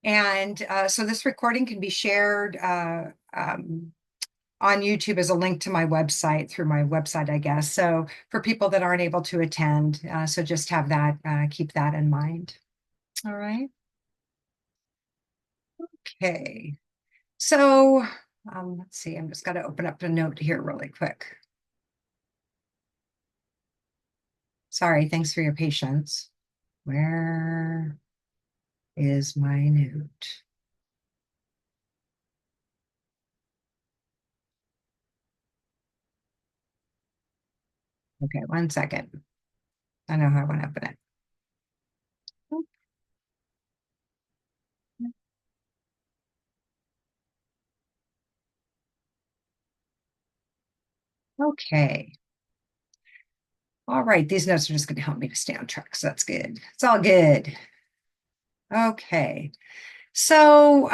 And so this recording can be shared on YouTube as a link to my website, through my website, I guess. So for people that aren't able to attend, so just have that, keep that in mind. All right. Okay. So let's see, I'm just got to open up a note here really quick. Sorry, thanks for your patience. Where is my note? Okay, 1 second. I know how I want to open it. Okay. All right, these notes are just going to help me to stay on track, so that's good. It's all good. Okay. So,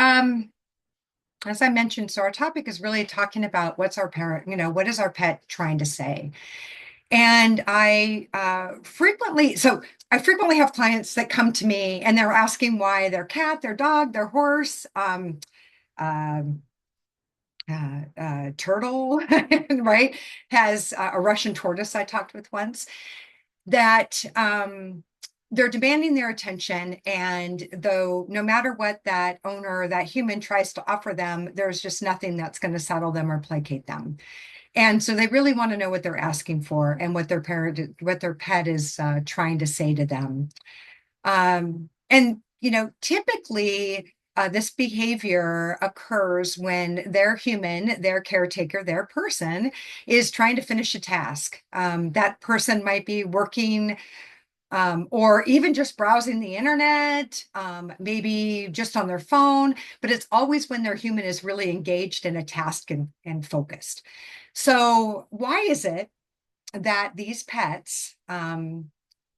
as I mentioned, so our topic is really talking about what's our parent, what is our pet trying to say? And I frequently have clients that come to me and they're asking why their cat, their dog, their horse, um, turtle, right, has a Russian tortoise I talked with once, that they're demanding their attention. And though no matter what that owner, that human tries to offer them, there's just nothing that's going to settle them or placate them. And so they really want to know what they're asking for and what their pet is trying to say to them. And typically this behavior occurs when their human, their caretaker, their person is trying to finish a task. That person might be working or even just browsing the internet, maybe just on their phone, but it's always when their human is really engaged in a task and focused. So why is it that these pets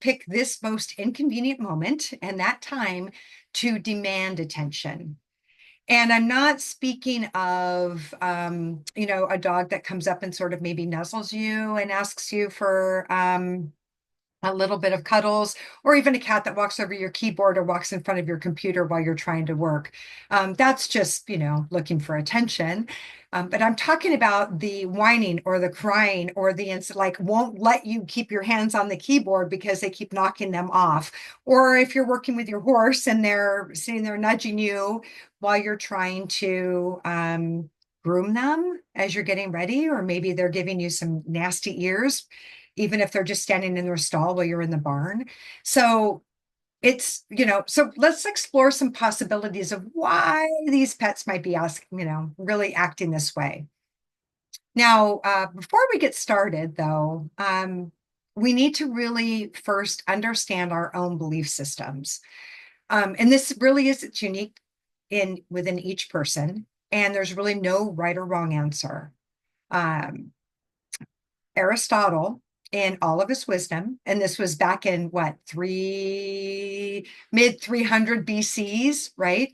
pick this most inconvenient moment and that time to demand attention? And I'm not speaking of, a dog that comes up and sort of maybe nuzzles you and asks you for a little bit of cuddles, or even a cat that walks over your keyboard or walks in front of your computer while you're trying to work. That's just, looking for attention. But I'm talking about the whining or the crying or like won't let you keep your hands on the keyboard because they keep knocking them off. Or if you're working with your horse and they're sitting there nudging you while you're trying to groom them as you're getting ready, or maybe they're giving you some nasty ears even if they're just standing in their stall while you're in the barn. So so let's explore some possibilities of why these pets might be asking, really acting this way. Now, before we get started, though, we need to really first understand our own belief systems. And this really is, it's unique within each person, and there's really no right or wrong answer. Um, Aristotle, in all of his wisdom, and this was back in what, mid 300 BCs, right?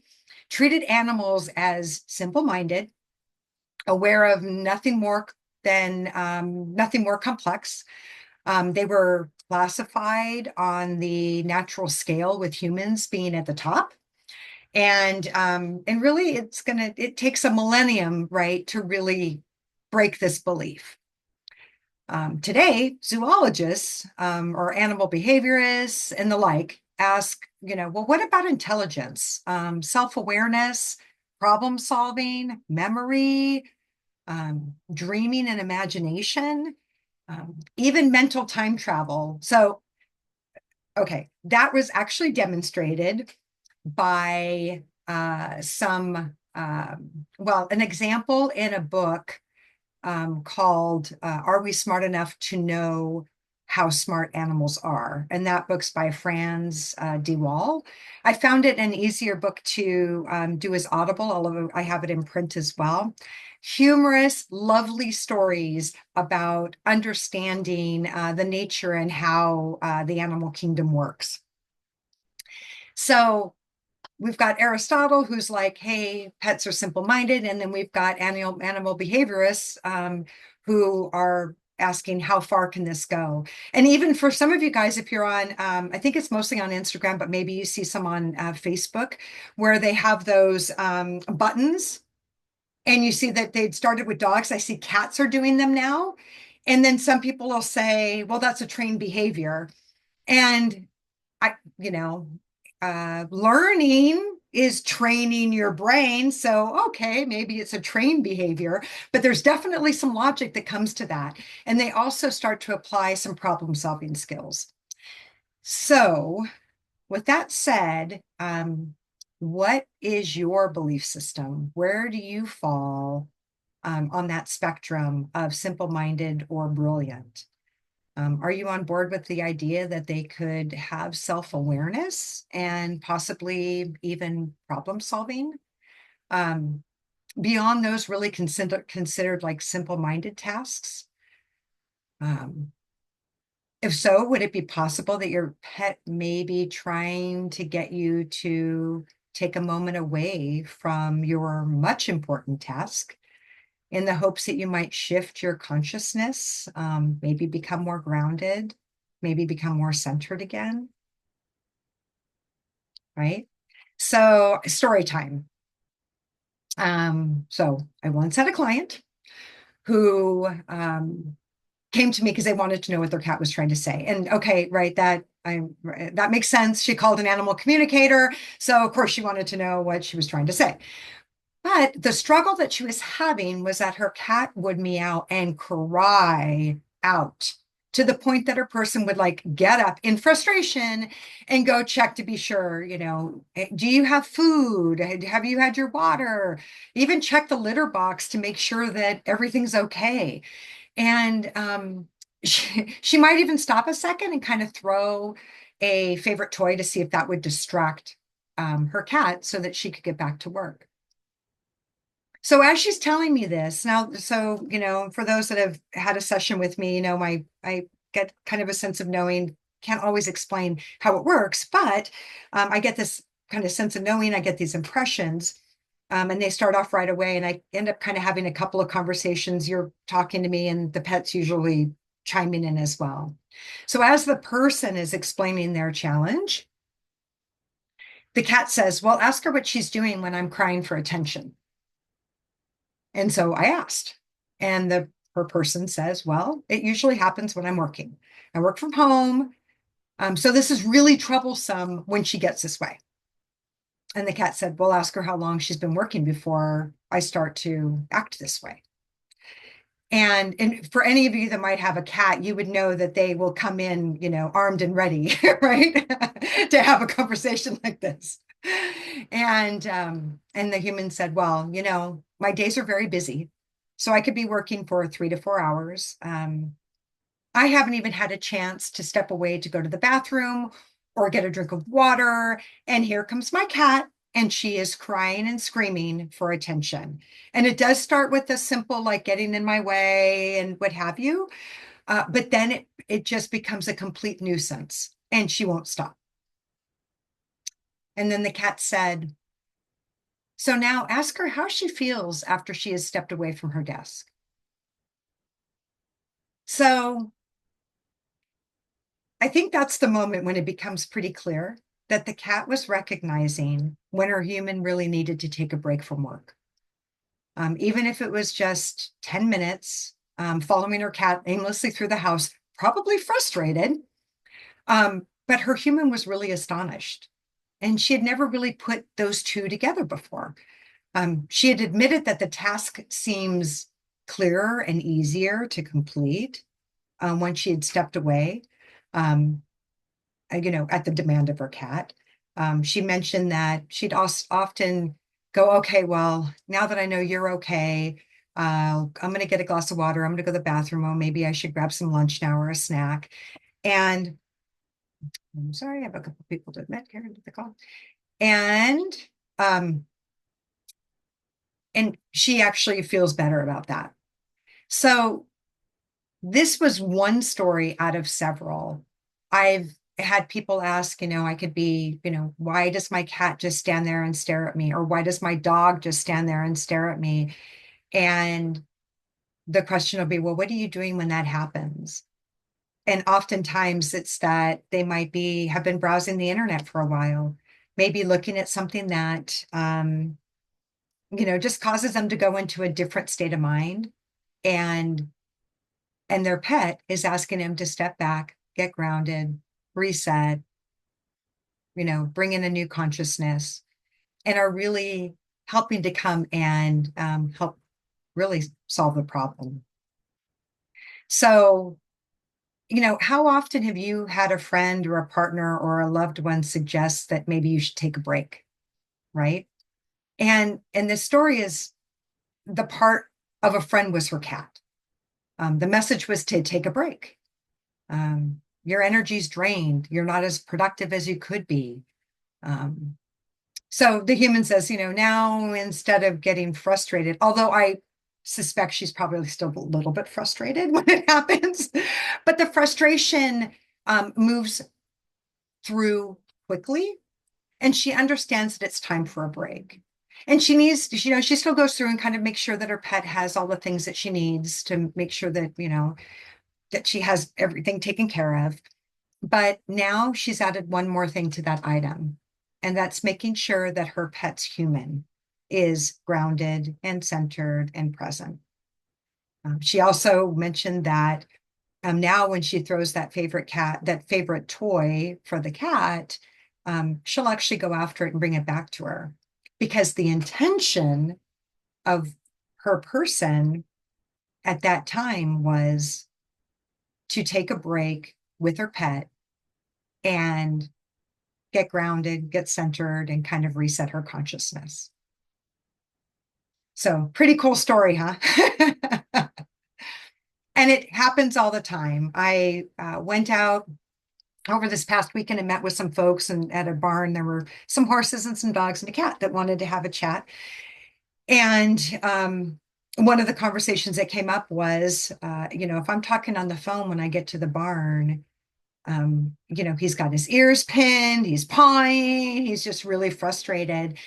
Treated animals as simple-minded, aware of nothing more complex. They were classified on the natural scale, with humans being at the top. And really, it takes a millennium, right, to really break this belief. Today, zoologists or animal behaviorists and the like ask, well, what about intelligence, self-awareness, problem solving, memory, dreaming and imagination, even mental time travel? So, okay, that was actually demonstrated by an example in a book called Are We Smart Enough to Know How Smart Animals Are? And that book's by Franz de Waal. I found it an easier book to do as Audible, although I have it in print as well. Humorous, lovely stories about understanding the nature and how the animal kingdom works. So we've got Aristotle, who's like, hey, pets are simple-minded. And then we've got animal behaviorists who are asking how far can this go? And even for some of you guys, if you're on, I think it's mostly on Instagram, but maybe you see some on Facebook where they have those buttons, and you see that they'd started with dogs. I see cats are doing them now. And then some people will say, well, that's a trained behavior. And I, learning is training your brain. So, okay, maybe it's a trained behavior, but there's definitely some logic that comes to that. And they also start to apply some problem solving skills. So, with that said, what is your belief system? Where do you fall on that spectrum of simple minded or brilliant? Are you on board with the idea that they could have self-awareness and possibly even problem solving um, beyond those really considered like simple-minded tasks? Um, if so, would it be possible that your pet may be trying to get you to take a moment away from your much important task in the hopes that you might shift your consciousness, maybe become more grounded, maybe become more centered again, right? So, story time. So I once had a client who came to me because they wanted to know what their cat was trying to say. And okay, right, that makes sense. She called an animal communicator, so of course she wanted to know what she was trying to say. But the struggle that she was having was that her cat would meow and cry out to the point that her person would like get up in frustration and go check to be sure, do you have food? Have you had your water? Even check the litter box to make sure that everything's okay. And she might even stop a second and kind of throw a favorite toy to see if that would distract her cat so that she could get back to work. So as she's telling me this now, so for those that have had a session with me, I get kind of a sense of knowing, can't always explain how it works, but I get this kind of sense of knowing, I get these impressions, and they start off right away, and I end up kind of having a couple of conversations. You're talking to me, and the pet's usually chiming in as well. So as the person is explaining their challenge, the cat says, well, ask her what she's doing when I'm crying for attention. And so I asked, and her person says, well, it usually happens when I'm working. I work from home. So this is really troublesome when she gets this way. And the cat said, well, ask her how long she's been working before I start to act this way. And for any of you that might have a cat, you would know that they will come in, armed and ready, right? To have a conversation like this. And the human said, well, my days are very busy. So I could be working for 3 to 4 hours. I haven't even had a chance to step away to go to the bathroom or get a drink of water. And here comes my cat, and she is crying and screaming for attention. And it does start with a simple, like getting in my way and what have you. But then it just becomes a complete nuisance, and she won't stop. And then the cat said, so now ask her how she feels after she has stepped away from her desk. So I think that's the moment when it becomes pretty clear that the cat was recognizing when her human really needed to take a break from work. Even if it was just 10 minutes, following her cat aimlessly through the house, probably frustrated. But her human was really astonished. And she had never really put those two together before. She had admitted that the task seems clearer and easier to complete once she had stepped away, at the demand of her cat. She mentioned that she'd often go, okay, well, now that I know you're okay, I'm going to get a glass of water. I'm going to go to the bathroom. Oh, maybe I should grab some lunch now or a snack. And I'm sorry, I have a couple of people to admit here into the call. Um, and she actually feels better about that. So this was one story out of several. I've had people ask, I could be, why does my cat just stand there and stare at me? Or why does my dog just stand there and stare at me? And the question will be, well, what are you doing when that happens? And oftentimes it's that they might be have been browsing the internet for a while, maybe looking at something that just causes them to go into a different state of mind. And their pet is asking them to step back, get grounded, reset, bring in a new consciousness, and are really helping to come and help really solve the problem. So, how often have you had a friend or a partner or a loved one suggest that maybe you should take a break, right? And this story is the part of a friend was her cat. The message was to take a break. Your energy's drained. You're not as productive as you could be. Um, so the human says, now instead of getting frustrated, although I suspect she's probably still a little bit frustrated when it happens, but the frustration moves through quickly, and she understands that it's time for a break. And she needs, she still goes through and kind of makes sure that her pet has all the things that she needs to make sure that, that she has everything taken care of. But now she's added one more thing to that item, and that's making sure that her pet's human is grounded and centered and present. She also mentioned that now when she throws that favorite toy for the cat, she'll actually go after it and bring it back to her, because the intention of her person at that time was to take a break with her pet and get grounded, get centered, and kind of reset her consciousness. So pretty cool story, huh? And it happens all the time. I went out over this past weekend and met with some folks, and at a barn there were some horses and some dogs and a cat that wanted to have a chat. And one of the conversations that came up was, if I'm talking on the phone when I get to the barn, he's got his ears pinned, he's pawing, he's just really frustrated.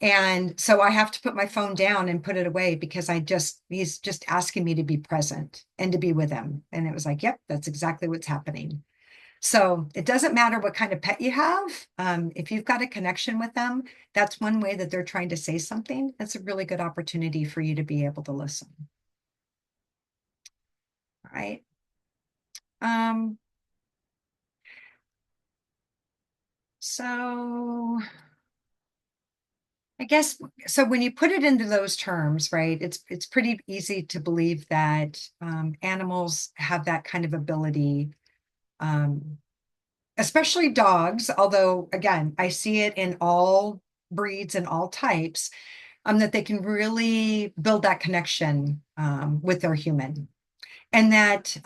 And so I have to put my phone down and put it away, because he's just asking me to be present and to be with him. And it was like, yep, that's exactly what's happening. So it doesn't matter what kind of pet you have. If you've got a connection with them, that's one way that they're trying to say something. That's a really good opportunity for you to be able to listen. All right. Um, so I guess, so when you put it into those terms, right, it's pretty easy to believe that animals have that kind of ability, um, especially dogs, although again, I see it in all breeds and all types, that they can really build that connection with their human. And that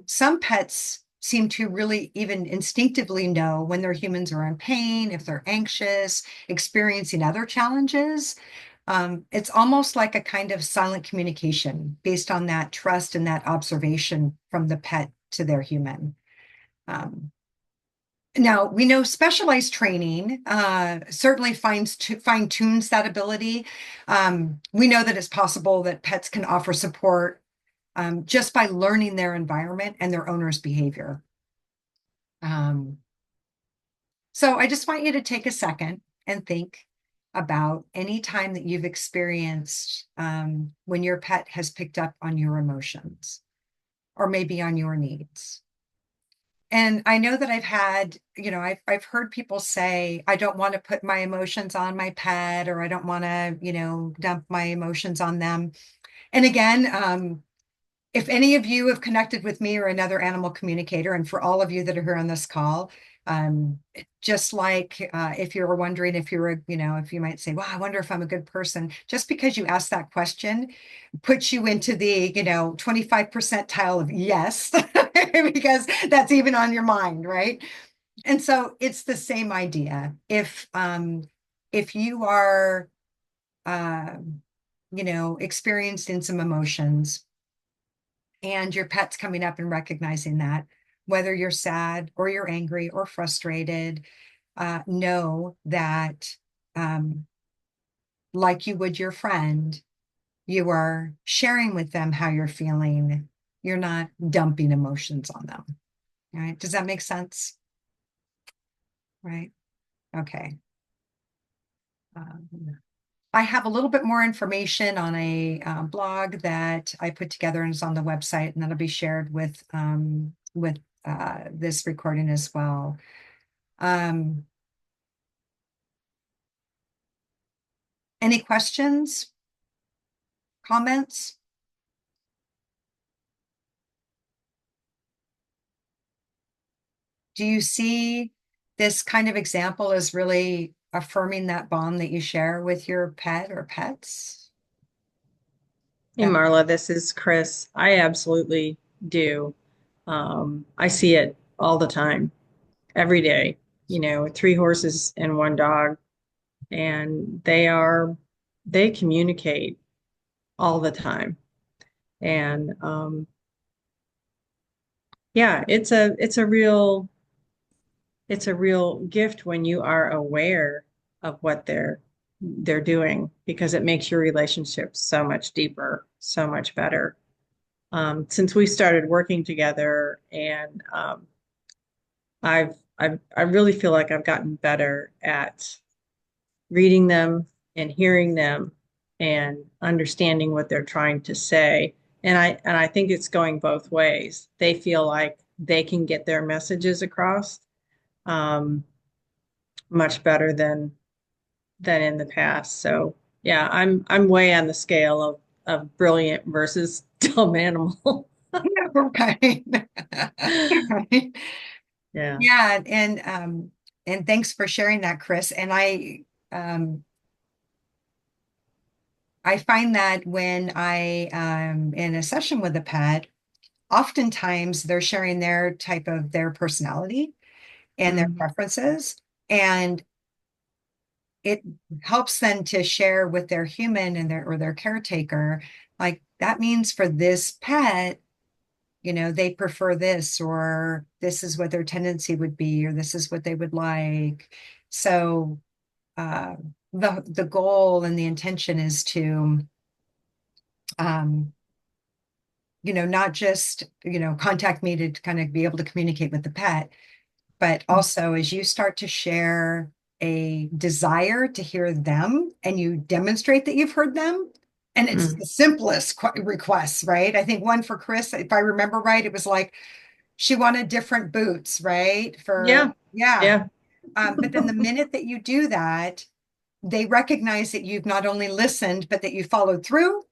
some pets seem to really even instinctively know when their humans are in pain, if they're anxious, experiencing other challenges. It's almost like a kind of silent communication based on that trust and that observation from the pet to their human. Um, Now, we know specialized training certainly fine tunes that ability. We know that it's possible that pets can offer support just by learning their environment and their owner's behavior. Um, so I just want you to take a second and think about any time that you've experienced when your pet has picked up on your emotions or maybe on your needs. And I know that I've heard people say, I don't want to put my emotions on my pet, or I don't want to, dump my emotions on them. And again, if any of you have connected with me or another animal communicator, and for all of you that are here on this call, um, just like if you're wondering if if you might say, well, I wonder if I'm a good person, just because you asked that question puts you into the, 25 percentile of yes, because that's even on your mind, right? And so it's the same idea. If you are, uh, experienced in some emotions, and your pet's coming up and recognizing that, whether you're sad or you're angry or frustrated, know that, like you would your friend, You are sharing with them how you're feeling. You're not dumping emotions on them. Right? Does that make sense? Right. Okay. Um, I have a little bit more information on a blog that I put together and is on the website, and that'll be shared with this recording as well. Um, any questions, comments? Do you see this kind of example as really affirming that bond that you share with your pet or pets? Hey Marla, this is Chris. I absolutely do. I see it all the time, every day. Three horses and one dog, and they communicate all the time. And yeah, it's a real gift when you are aware of what they're doing because it makes your relationship so much deeper, so much better. Since we started working together, and I really feel like I've gotten better at reading them and hearing them and understanding what they're trying to say. And I think it's going both ways. They feel like they can get their messages across um, much better than in the past. So yeah, I'm way on the scale of brilliant versus dumb animal. Right. Right. Yeah. Yeah, and thanks for sharing that, Chris. And I find that when I in a session with a pet, oftentimes they're sharing their personality and their Hmm. preferences. And it helps them to share with their human and their caretaker, like that means for this pet, they prefer this, or this is what their tendency would be, or this is what they would like. So uh, the goal and the intention is to um, not just, contact me to kind of be able to communicate with the pet, but also as you start to share a desire to hear them and you demonstrate that you've heard them. And it's Hmm. the simplest requests, right? I think one for Chris, if I remember right, it was like she wanted different boots, right? Yeah. Yeah. Yeah. But then the minute that you do that, they recognize that you've not only listened, but that you followed through.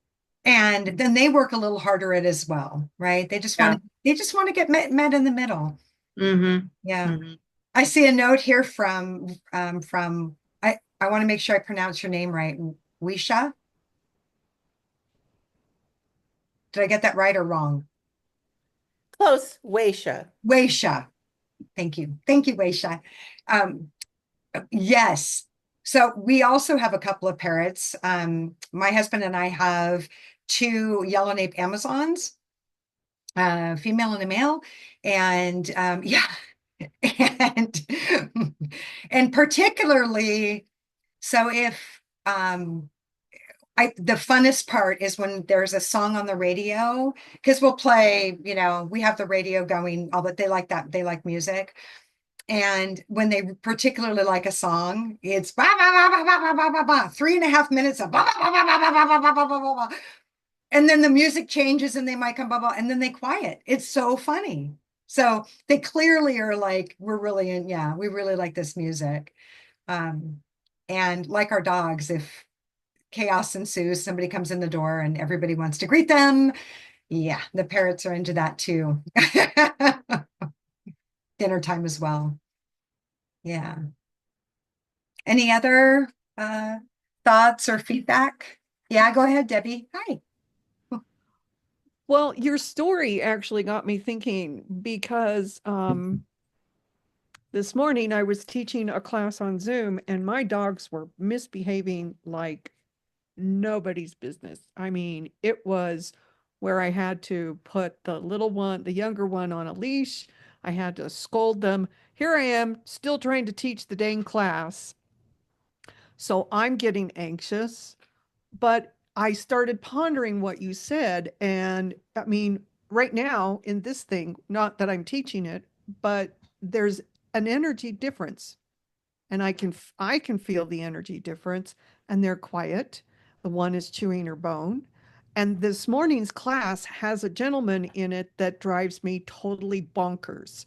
And then they work a little harder at it as well, right? Yeah. They just want to get met in the middle. Hmm. Yeah. Hmm. I see a note here from I want to make sure I pronounce your name right. Wisha. Did I get that right or wrong? Close, Waysha. Waysha. Thank you. Thank you, Waysha. Um, yes. So we also have a couple of parrots. My husband and I have two yellow nape Amazons, a female and a male. And yeah, and and particularly so if the funnest part is when there's a song on the radio because we'll play, we have the radio going, all that they like music. And when they particularly like a song, it's bah, bah, bah, bah, bah, bah, bah, bah, 3.5 minutes of bah, bah, bah, bah, bah, bah, bah, bah, bah, bah, bah, bah. And then the music changes and they might come blah, blah, and then they quiet. It's so funny. So they clearly are like, we're really in, yeah, we really like this music. Um, and like our dogs, if chaos ensues, somebody comes in the door and everybody wants to greet them. Yeah, the parrots are into that too. Dinner time as well. Yeah. Any other thoughts or feedback? Yeah, go ahead, Debbie. Hi. Well, your story actually got me thinking because this morning I was teaching a class on Zoom and my dogs were misbehaving like nobody's business. I mean, it was where I had to put the little one, the younger one, on a leash. I had to scold them. Here I am, still trying to teach the dang class. So I'm getting anxious, but I started pondering what you said. And I mean, right now in this thing, not that I'm teaching it, but there's an energy difference. And I can feel the energy difference, and they're quiet. The one is chewing her bone. And this morning's class has a gentleman in it that drives me totally bonkers.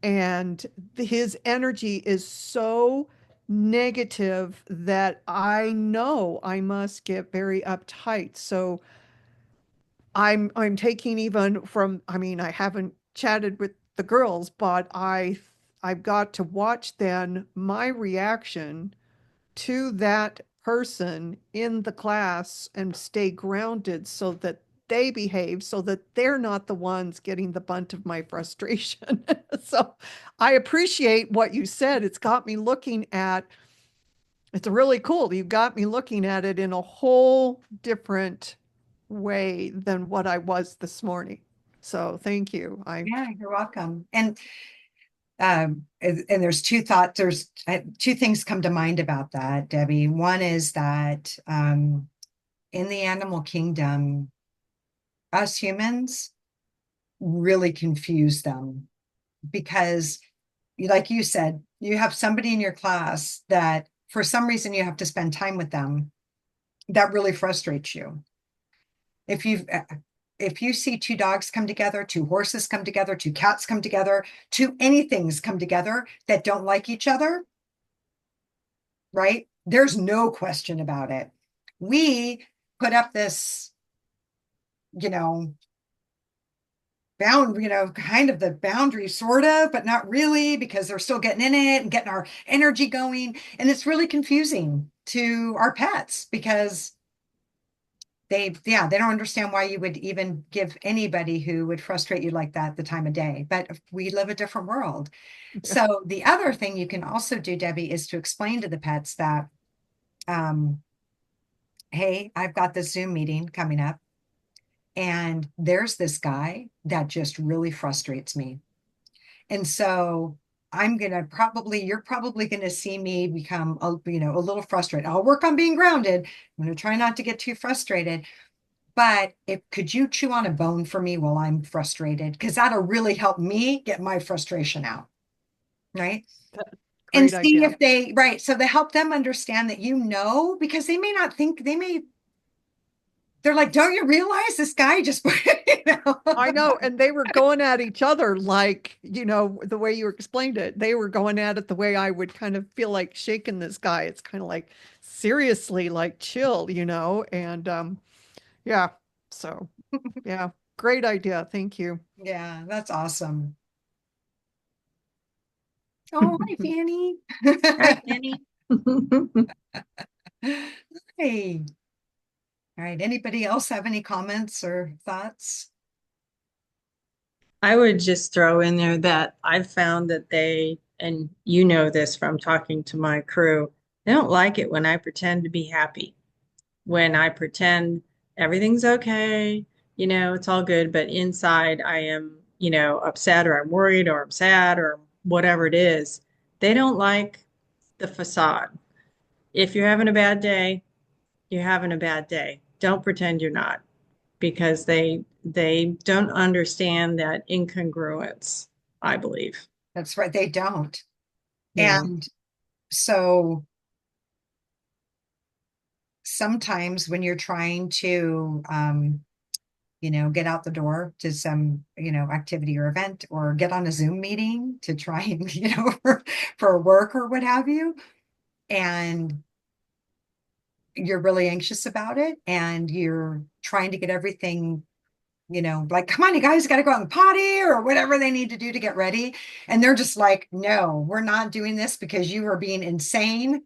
And his energy is so negative that I know I must get very uptight. So I'm taking even from, I mean, I haven't chatted with the girls, but I've got to watch then my reaction to that person in the class and stay grounded so that they behave, so that they're not the ones getting the brunt of my frustration. So I appreciate what you said. It's got me looking at, it's really cool. You got me looking at it in a whole different way than what I was this morning. So thank you. Yeah, you're welcome. And there's two things come to mind about that, Debbie. One is that in the animal kingdom, us humans really confuse them because, like you said, you have somebody in your class that for some reason you have to spend time with them that really frustrates you. If you if you see two dogs come together, two horses come together, two cats come together, two anythings come together that don't like each other, right? There's no question about it. We put up this, you know, kind of the boundary, sort of, but not really, because they're still getting in it and getting our energy going. And it's really confusing to our pets because they don't understand why you would even give anybody who would frustrate you like that the time of day. But we live a different world. So the other thing you can also do, Debbie, is to explain to the pets that, hey, I've got this Zoom meeting coming up, and there's this guy that just really frustrates me. And so you're probably gonna see me become a little frustrated. I'll work on being grounded. I'm gonna try not to get too frustrated. But could you chew on a bone for me while I'm frustrated? Because that'll really help me get my frustration out, right? And Great see idea. if right. So they help them understand that, because they may not think, they're like, don't you realize this guy just, I know. And they were going at each other like, the way you explained it. They were going at it the way I would kind of feel like shaking this guy. It's kind of like, seriously, like chill, and yeah. So, yeah, great idea. Thank you. Yeah, that's awesome. Oh, hi, Fanny. Hi, Penny. Hey. All right. Anybody else have any comments or thoughts? I would just throw in there that I've found that and you know this from talking to my crew, they don't like it when I pretend to be happy, when I pretend everything's okay, it's all good, but inside I am, upset or I'm worried or I'm sad or whatever it is. They don't like the facade. If you're having a bad day, you're having a bad day. Don't pretend you're not, because they don't understand that incongruence, I believe. That's right. They don't. Yeah. And so sometimes when you're trying to, get out the door to some, activity or event, or get on a Zoom meeting to try and, for work or what have you, and you're really anxious about it and you're trying to get everything, like, come on, you guys got to go out and potty or whatever they need to do to get ready. And they're just like, no, we're not doing this because you are being insane.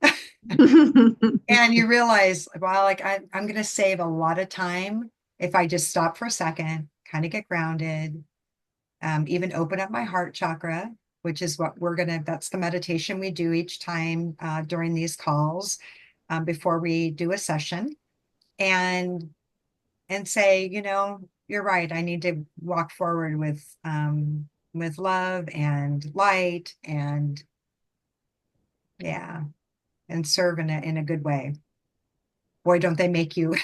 And you realize, well, like I'm going to save a lot of time if I just stop for a second, kind of get grounded, even open up my heart chakra, which is what that's the meditation we do each time during these calls, before we do a session, and say, you're right. I need to walk forward with love and light, and yeah, and serve in a good way. boy, don't they make you.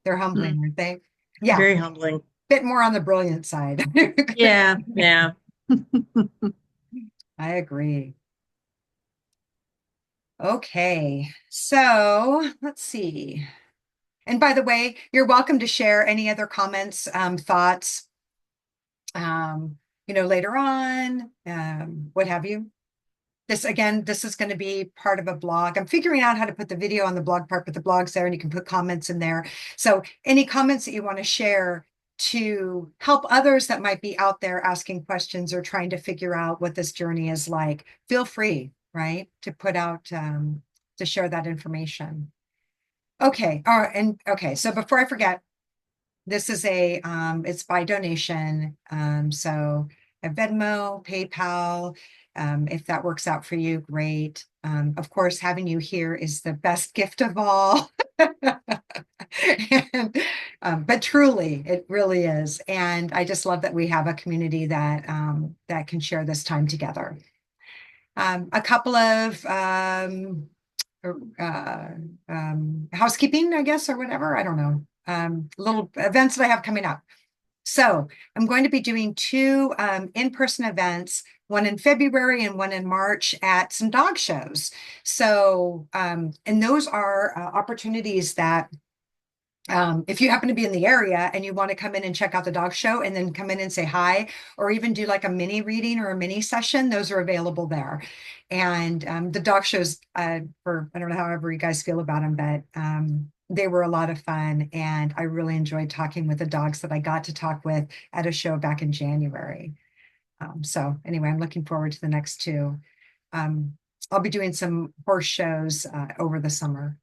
They're humbling, aren't they? Yeah, Very humbling. bit more on the brilliant side. Yeah, yeah. I agree. Okay, so let's see. And by the way, you're welcome to share any other comments, thoughts, later on, what have you. This again, this is going to be part of a blog. I'm figuring out how to put the video on the blog part, but the blog's there and you can put comments in there. So any comments that you want to share to help others that might be out there asking questions or trying to figure out what this journey is like, feel free, right, to put out, to share that information. Okay. All right. And okay. So before I forget, this is it's by donation. So a Venmo, PayPal, if that works out for you, great. Of course, having you here is the best gift of all. And, but truly, it really is. And I just love that we have a community that can share this time together. A couple of uh, housekeeping, I guess, or whatever. I don't know. Little events that I have coming up. So I'm going to be doing two in-person events, one in February and one in March at some dog shows. So, and those are opportunities that if you happen to be in the area and you want to come in and check out the dog show and then come in and say hi, or even do like a mini reading or a mini session, those are available there. And the dog shows, I don't know however you guys feel about them, but they were a lot of fun. And I really enjoyed talking with the dogs that I got to talk with at a show back in January. So anyway, I'm looking forward to the next two. I'll be doing some horse shows over the summer.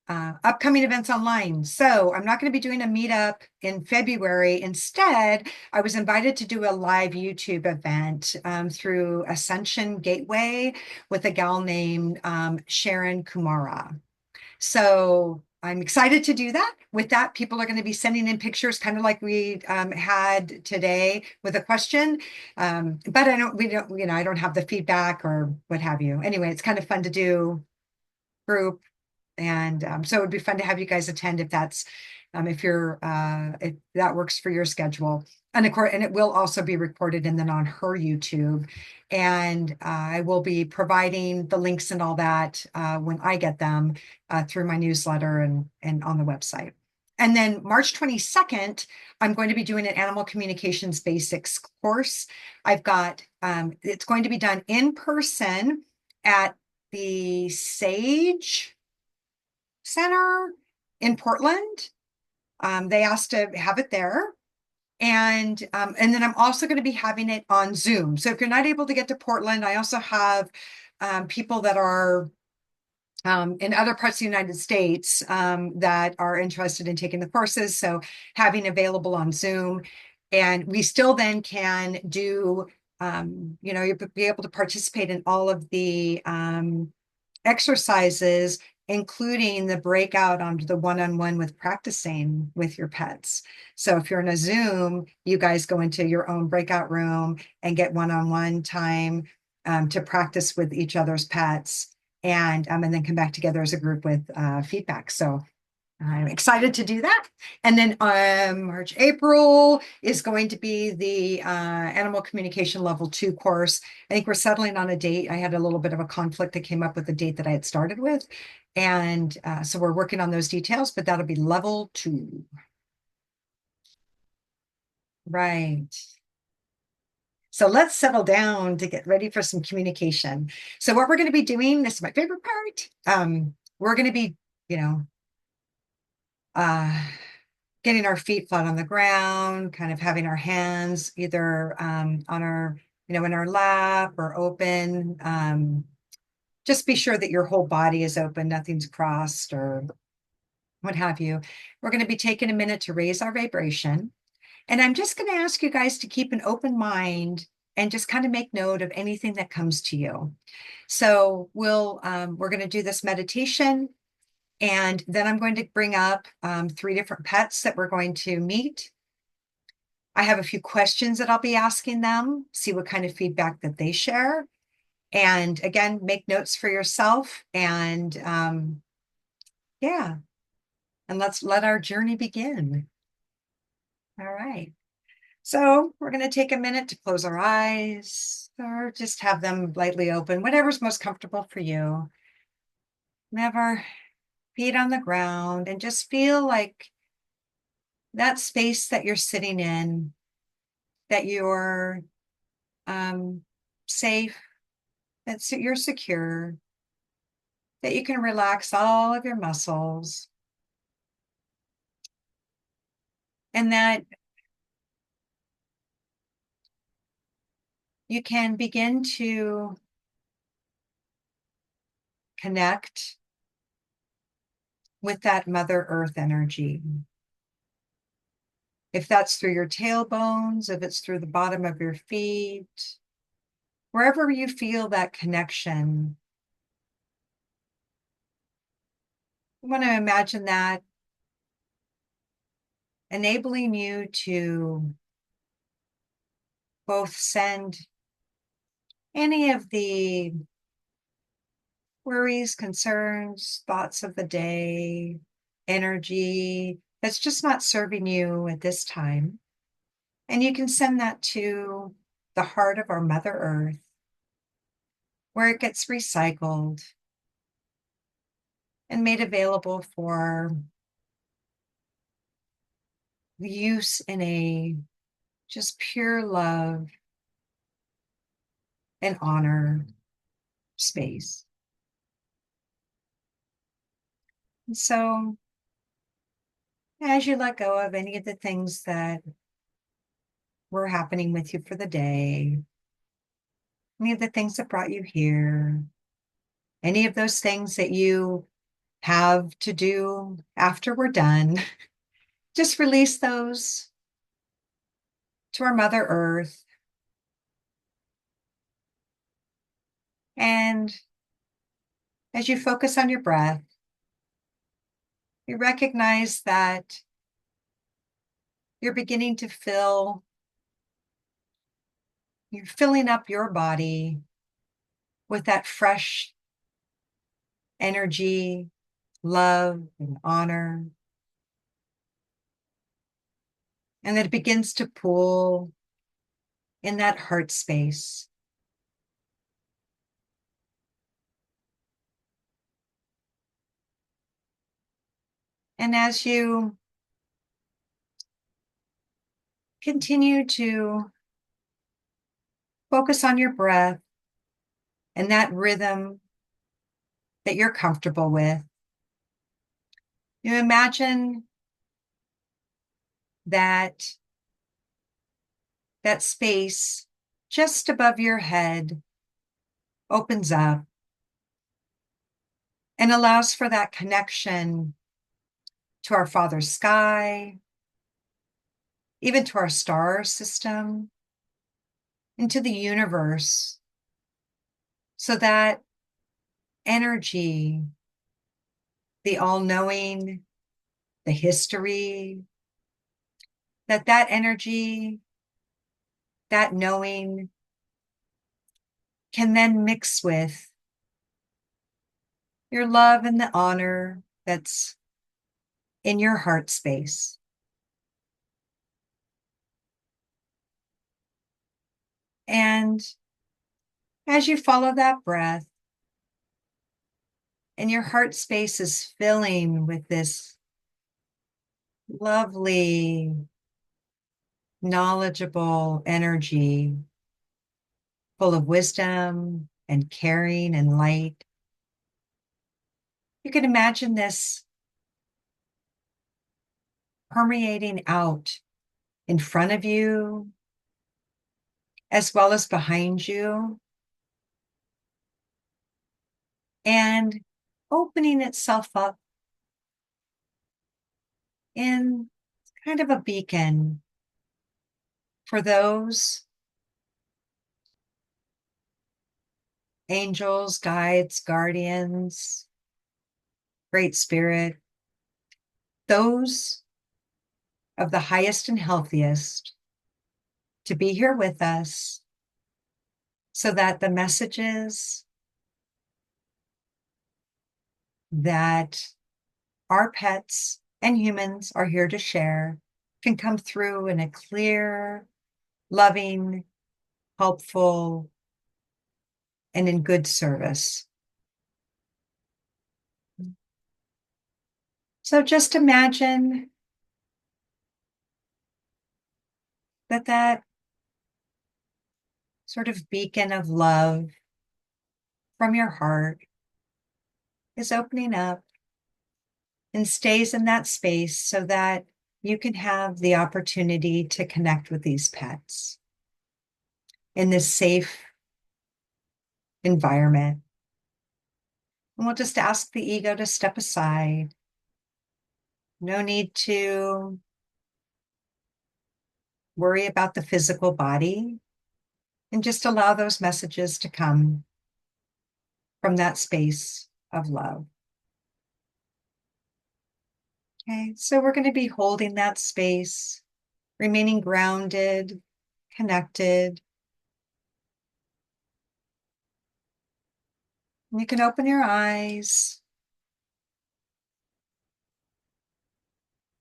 Upcoming events online. So I'm not going to be doing a meetup in February. Instead, I was invited to do a live YouTube event through Ascension Gateway with a gal named Sharon Kumara. So I'm excited to do that. With that, people are going to be sending in pictures, kind of like we had today with a question. But I don't have the feedback or what have you. Anyway, it's kind of fun to do group. And so it would be fun to have you guys attend if that's if that works for your schedule. And of course, and it will also be recorded and then on her YouTube. And I will be providing the links and all that when I get them through my newsletter and on the website. And then March 22nd, I'm going to be doing an animal communications basics course. I've got it's going to be done in person at the Sage Center in Portland. They asked to have it there. And then I'm also going to be having it on Zoom. So if you're not able to get to Portland, I also have people that are in other parts of the United States that are interested in taking the courses. So having available on Zoom. And we still then can do, you'll be able to participate in all of the exercises, including the breakout onto the one-on-one with practicing with your pets. So if you're in a Zoom, you guys go into your own breakout room and get one-on-one time to practice with each other's pets, and then come back together as a group with feedback. So I'm excited to do that. And then March, April is going to be the Animal Communication Level 2 course. I think we're settling on a date. I had a little bit of a conflict that came up with the date that I had started with. And so we're working on those details, but that'll be Level 2. Right. So let's settle down to get ready for some communication. So what we're going to be doing, this is my favorite part. We're going to be, getting our feet flat on the ground, kind of having our hands either on our, in our lap or open. Just be sure that your whole body is open, nothing's crossed or what have you. We're going to be taking a minute to raise our vibration. And I'm just going to ask you guys to keep an open mind and just kind of make note of anything that comes to you. So we're going to do this meditation. And then I'm going to bring up 3 different pets that we're going to meet. I have a few questions that I'll be asking them, see what kind of feedback that they share. And again, make notes for yourself and Yeah. And let's let our journey begin. All right. So we're going to take a minute to close our eyes or just have them lightly open, whatever's most comfortable for you. Have our feet on the ground and just feel like that space that you're sitting in, that you're safe, that you're secure, that you can relax all of your muscles, and that you can begin to connect with that Mother Earth energy. If that's through your tailbones, if it's through the bottom of your feet, wherever you feel that connection, I want to imagine that enabling you to both send any of the worries, concerns, thoughts of the day, energy that's just not serving you at this time. And you can send that to the heart of our Mother Earth, where it gets recycled and made available for use in a just pure love and honor space. And so, as you let go of any of the things that were happening with you for the day, any of the things that brought you here, any of those things that you have to do after we're done, just release those to our Mother Earth. And as you focus on your breath, you recognize that you're beginning to you're filling up your body with that fresh energy, love, and honor. And that it begins to pool in that heart space. And as you continue to focus on your breath and that rhythm that you're comfortable with, you imagine that that space just above your head opens up and allows for that connection to our Father Sky, even to our star system, into the universe, so that energy, the all-knowing, the history, that energy, that knowing can then mix with your love and the honor that's in your heart space. And as you follow that breath, and your heart space is filling with this lovely, knowledgeable energy, full of wisdom and caring and light, you can imagine this permeating out in front of you, as well as behind you, and opening itself up in kind of a beacon for those angels, guides, guardians, great spirit, those of the highest and healthiest, to be here with us so that the messages that our pets and humans are here to share can come through in a clear, loving, helpful, and in good service. So just imagine that sort of beacon of love from your heart is opening up and stays in that space so that you can have the opportunity to connect with these pets in this safe environment. And we'll just ask the ego to step aside. No need to worry about the physical body, and just allow those messages to come from that space of love. Okay, so we're going to be holding that space, remaining grounded, connected. You can open your eyes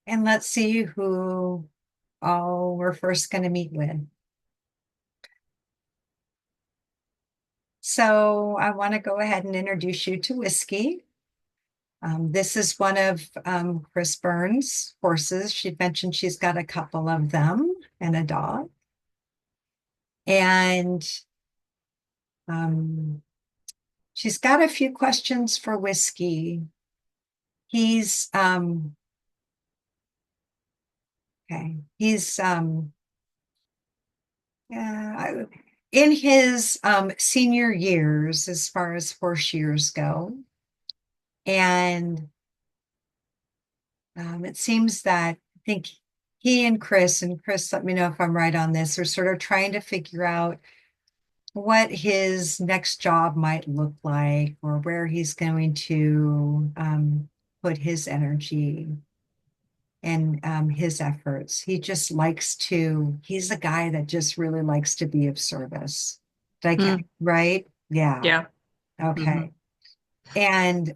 and let's see who all we're first going to meet with. So I want to go ahead and introduce you to Whiskey. This is one of Chris Burns' horses. She mentioned she's got a couple of them and a dog. And she's got a few questions for Whiskey. He's okay. He's yeah, in his senior years as far as horse years go. And it seems that I think he and Chris, let me know if I'm right on this, are sort of trying to figure out what his next job might look like or where he's going to put his energy and his efforts. He just likes to, he's a guy that just really likes to be of service. Right? Yeah. Yeah. Okay. And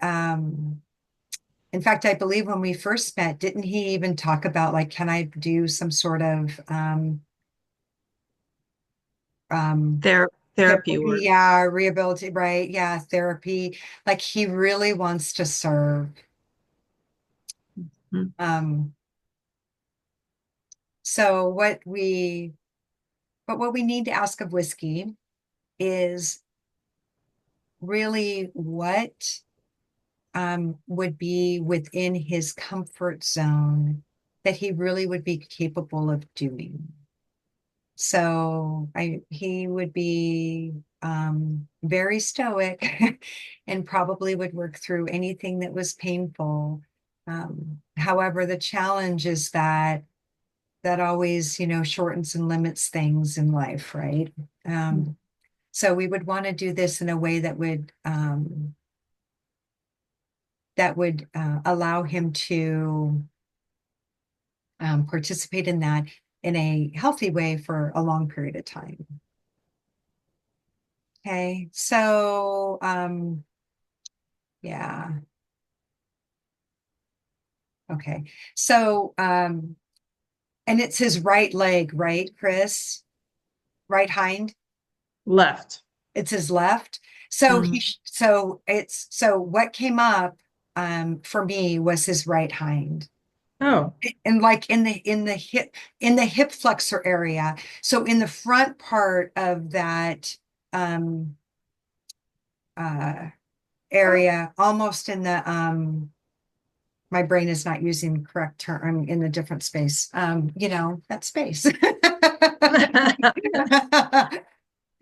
in fact, I believe when we first met, didn't he even talk about like, can I do some sort of Therapy work. yeah, rehabilitate, right? Yeah, therapy. Like he really wants to serve. Mhm. So what we need to ask of Whiskey is really what would be within his comfort zone that he really would be capable of doing. So he would be very stoic and probably would work through anything that was painful. However, the challenge is that always, shortens and limits things in life, right? So we would want to do this in a way that would allow him to participate in that in a healthy way for a long period of time. Okay, so yeah. Okay, so and it's his right leg, right, Chris? Right hind? Left. It's his left. So so what came up for me was his right hind. Oh. And like in the hip flexor area. So in the front part of that area, almost in the my brain is not using the correct term. I'm in a different space. That space.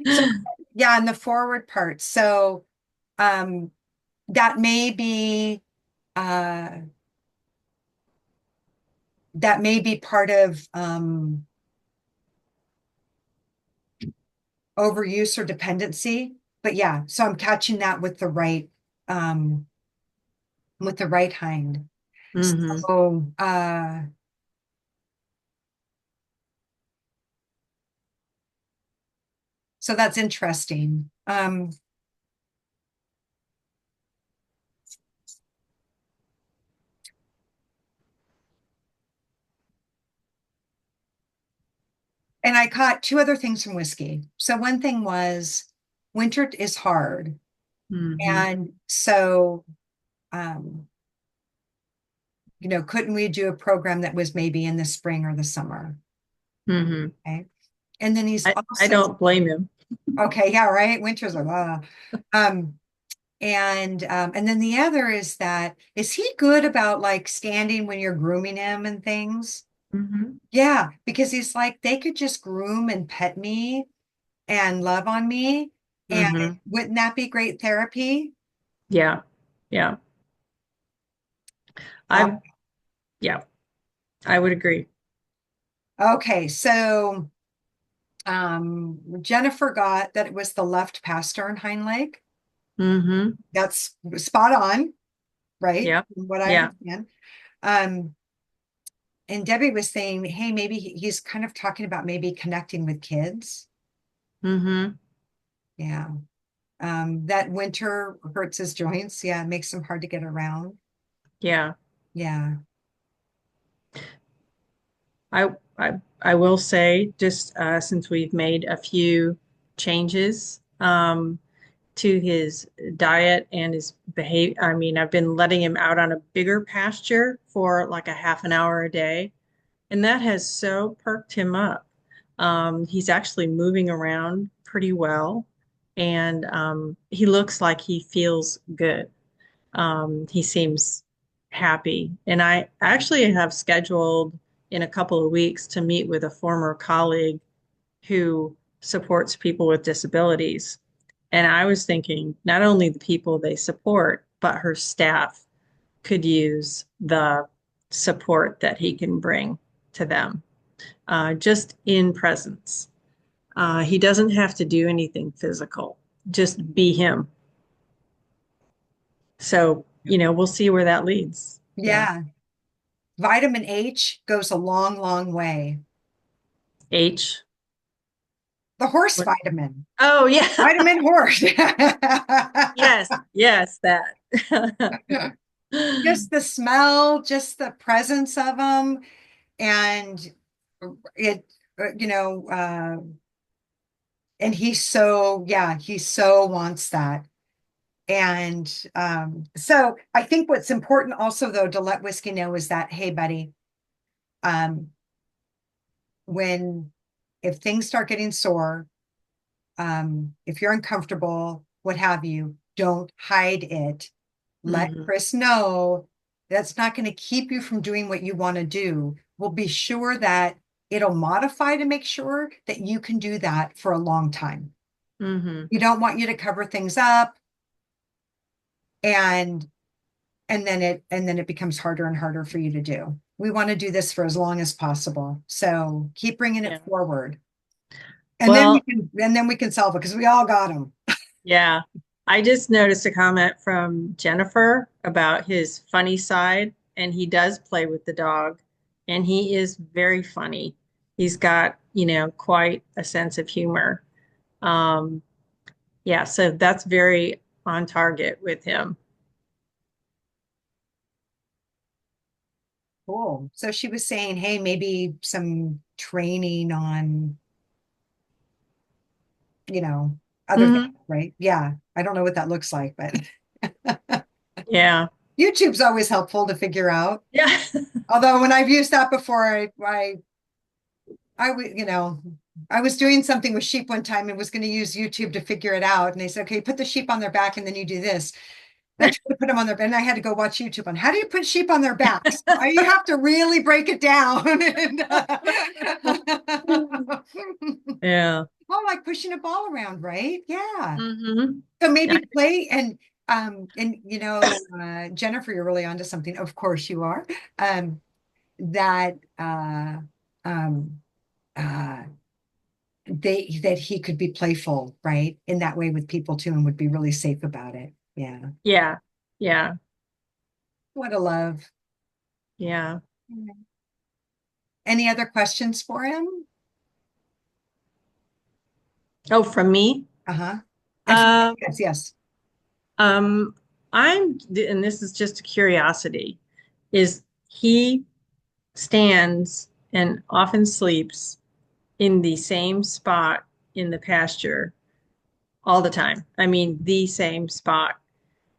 So yeah, in the forward part. So that may be part of overuse or dependency. But yeah, so I'm catching that with the right hind. Mhm. So that's interesting. And I caught two other things from whiskey. So one thing was winter is hard. Mhm. And so, um, couldn't we do a program that was maybe in the spring or the summer? Mhm. Okay. And then he's I also, don't blame him. okay, yeah, right. Winter's like, um, and then the other is that, is he good about like standing when you're grooming him and things? Mhm. Yeah, because he's like, they could just groom and pet me and love on me. And Mhm. wouldn't that be great therapy? Yeah. Yeah. Uh, I yeah, I would agree. okay, so Jennifer got that it was the left pastern hind leg. Mhm. That's spot on, right? Yep. From what I Yeah. understand. Um, and Debbie was saying, hey, maybe he's kind of talking about maybe connecting with kids. Mhm. Yeah. That winter hurts his joints. Yeah, it makes him hard to get around. Yeah. Yeah. I will say, just since we've made a few changes to his diet and his behavior, I mean, I've been letting him out on a bigger pasture for like a half an hour a day, and that has so perked him up. He's actually moving around pretty well, and he looks like he feels good. He seems happy. And I actually have scheduled in a couple of weeks to meet with a former colleague who supports people with disabilities. And I was thinking not only the people they support, but her staff could use the support that he can bring to them, just in presence. He doesn't have to do anything physical, just be him. So, we'll see where that leads. Yeah. Yeah. Vitamin H goes a long, long way. H. The horse What? vitamin, Oh, yeah. vitamin horse. Yes, yes, that. Just the smell, just the presence of them. And it, and yeah, he so wants that. And so I think what's important also, though, to let Whiskey know is that, hey, buddy, um, when if things start getting sore, if you're uncomfortable, what have you, don't hide it. Let Mhm, Chris know that's not going to keep you from doing what you want to do. We'll be sure that it'll modify to make sure that you can do that for a long time. mhm, We don't want you to cover things up and and then it becomes harder and harder for you to do. We want to do this for as long as possible. So keep bringing it yeah. forward. Well, And then we can solve it because we all got them. yeah. I just noticed a comment from Jennifer about his funny side, and he does play with the dog, and he is very funny. He's got, quite a sense of humor. Um, yeah, so that's very on target with him. Cool. So she was saying, hey, maybe some training on, you know, other things, Hmm. right? Yeah. I don't know what that looks like, but Yeah. YouTube's always helpful to figure out. Yeah. Although when I've used that before, I was doing something with sheep one time and was going to use YouTube to figure it out. And they said, okay, put the sheep on their back and then you do this. And I tried to put them on their back and I had to go watch YouTube on how do you put sheep on their backs? You have to really break it down. Yeah. Oh, like pushing a ball around, right? Yeah. Hmm. So Yeah. maybe play and Jennifer, you're really onto something. Of course you are. That um uh that he could be playful, right? In that way with people too, and would be really safe about it. Yeah. Yeah. Yeah. What a love. Yeah. Any other questions for him? Oh, from me? Uh-huh. And for Um, kids, yes. um, and this is just a curiosity, is he stands and often sleeps in the same spot in the pasture all the time. I mean, the same spot.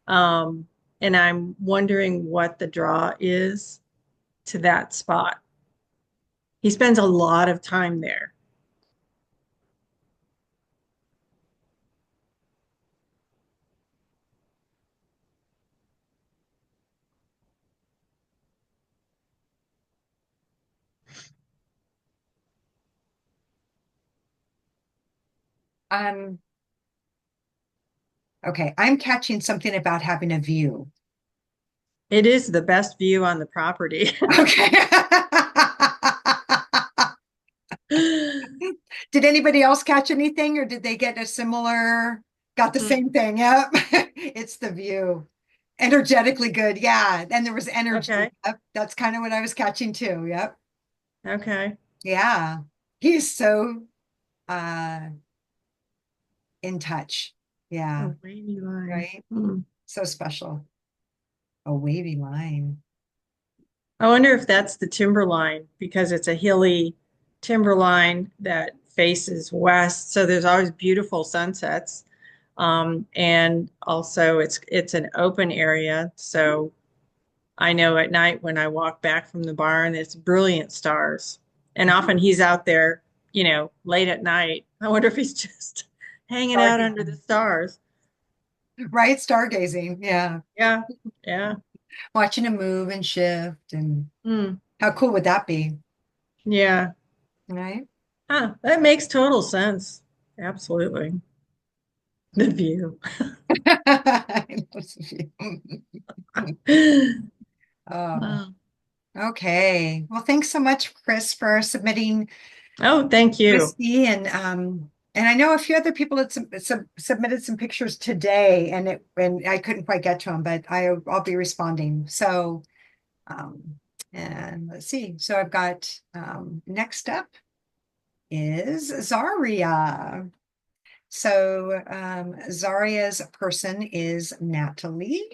And I'm wondering what the draw is to that spot. He spends a lot of time there. Um, okay, I'm catching something about having a view. It is the best view on the property. Okay. Did anybody else catch anything or did they get a similar, got the same thing? Yep. It's the view. Energetically good. Yeah. And there was energy. Okay. Yep. That's kind of what I was catching too. Yep. Okay. Yeah. He's so uh in touch. A Yeah. wavy line. Right. Hmm. So special. A wavy line. I wonder if that's the timber line because it's a hilly timber line that faces west. So there's always beautiful sunsets. And also it's an open area. So I know at night when I walk back from the barn, it's brilliant stars. And often he's out there, late at night. I wonder if he's just hanging out under the Stargazing. stars. Right? Stargazing. Yeah. Yeah. Yeah. Watching him move and shift. And Hmm. how cool would that be? Yeah. Right? Huh. That makes total sense. Absolutely. The view. Oh, Wow. okay. Well, thanks so much, Chris, for submitting Oh, thank you. Christy and I know a few other people had submitted some pictures today and I couldn't quite get to them, but I'll be responding. So and let's see. So I've got next up is Zaria. So Zaria's person is Natalie.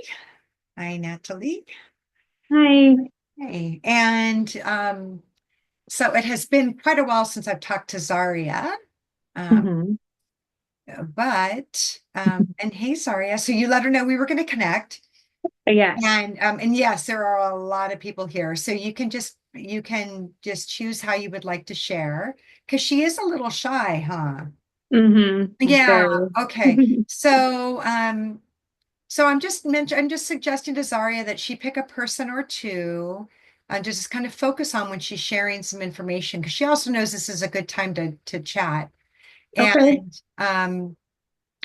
Hi, Natalie. Hi. Hey, and so it has been quite a while since I've talked to Zaria. Um, Mhm. and hey, Zaria, so you let her know we were going to connect. Yes. And yes, there are a lot of people here. So you can just choose how you would like to share because she is a little shy, huh? Yeah, Very. okay. So I'm just suggesting to Zaria that she pick a person or two and just kind of focus on when she's sharing some information because she also knows this is a good time to chat. Okay. Um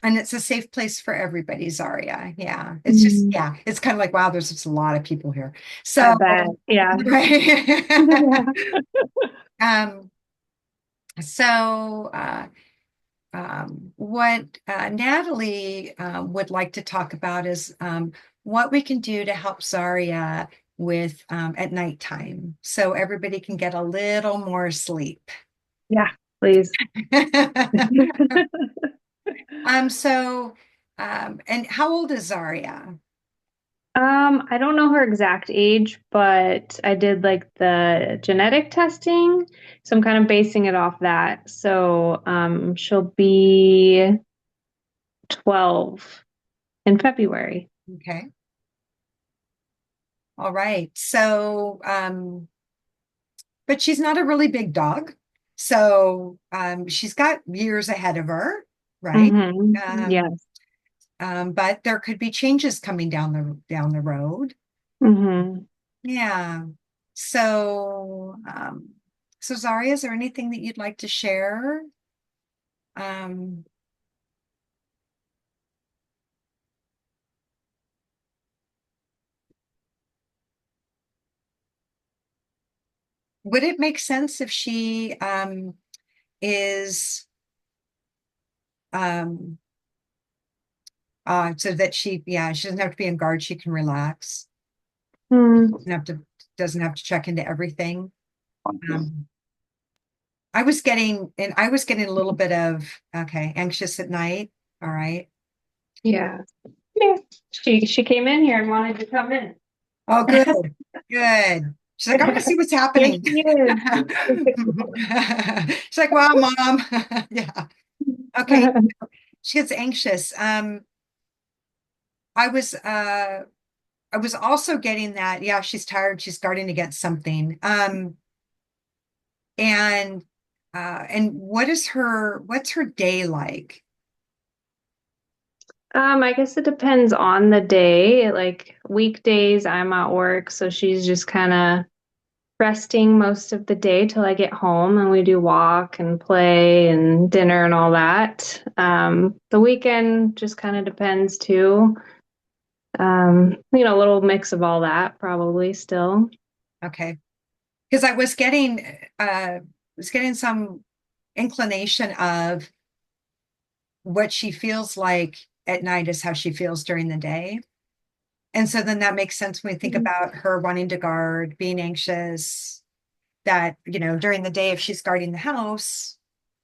and it's a safe place for everybody, Zaria. Yeah. It's just Mhm. yeah, it's kind of like wow, there's just a lot of people here. I So bet. Yeah. right. Um so what Natalie would like to talk about is what we can do to help Zaria with at nighttime so everybody can get a little more sleep. Yeah, please. So and how old is Zaria? I don't know her exact age, but I did like the genetic testing, so I'm kind of basing it off that. So, she'll be 12 in February. Okay. All right. So but she's not a really big dog. So she's got years ahead of her, right? Um, Yes. but there could be changes coming down the road. hmm Yeah. So, so Zaria, is there anything that you'd like to share? Um, would it make sense if she is um so that she doesn't have to be on guard, she can relax, doesn't have to check into everything. Um, I was getting a little bit of okay, anxious at night. All right. Yeah. Yeah. She came in here and wanted to come in. Oh, good. Good. She's like, I want to see what's happening. Yes, she is. She's like, well, mom. Yeah. Okay. She gets anxious. I was I was also getting that, yeah, she's tired, she's guarding against something. And what's her day like? I guess it depends on the day. Like weekdays, I'm at work, so she's just kind of resting most of the day till I get home and we do walk and play and dinner and all that. The weekend just kind of depends too. A little mix of all that probably still. Okay. Because I was getting some inclination of what she feels like at night is how she feels during the day. And so then that makes sense when we think about her wanting to guard, being anxious, that, during the day, if she's guarding the house,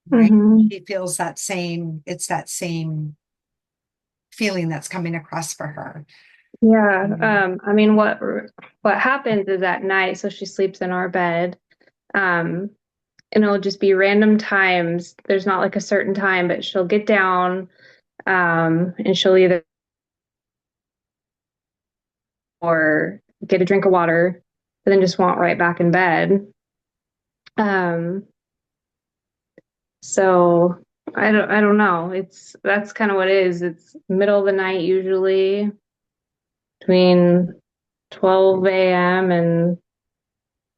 right, Mm-hmm. she feels it's that same feeling that's coming across for her. Yeah. Mhm. I mean, what happens is at night, so she sleeps in our bed. Um, and it'll just be random times. There's not like a certain time, but she'll get down, and she'll either or get a drink of water, but then just want right back in bed. Um, so I don't know. That's kind of what it is. It's middle of the night usually between 12 a.m. and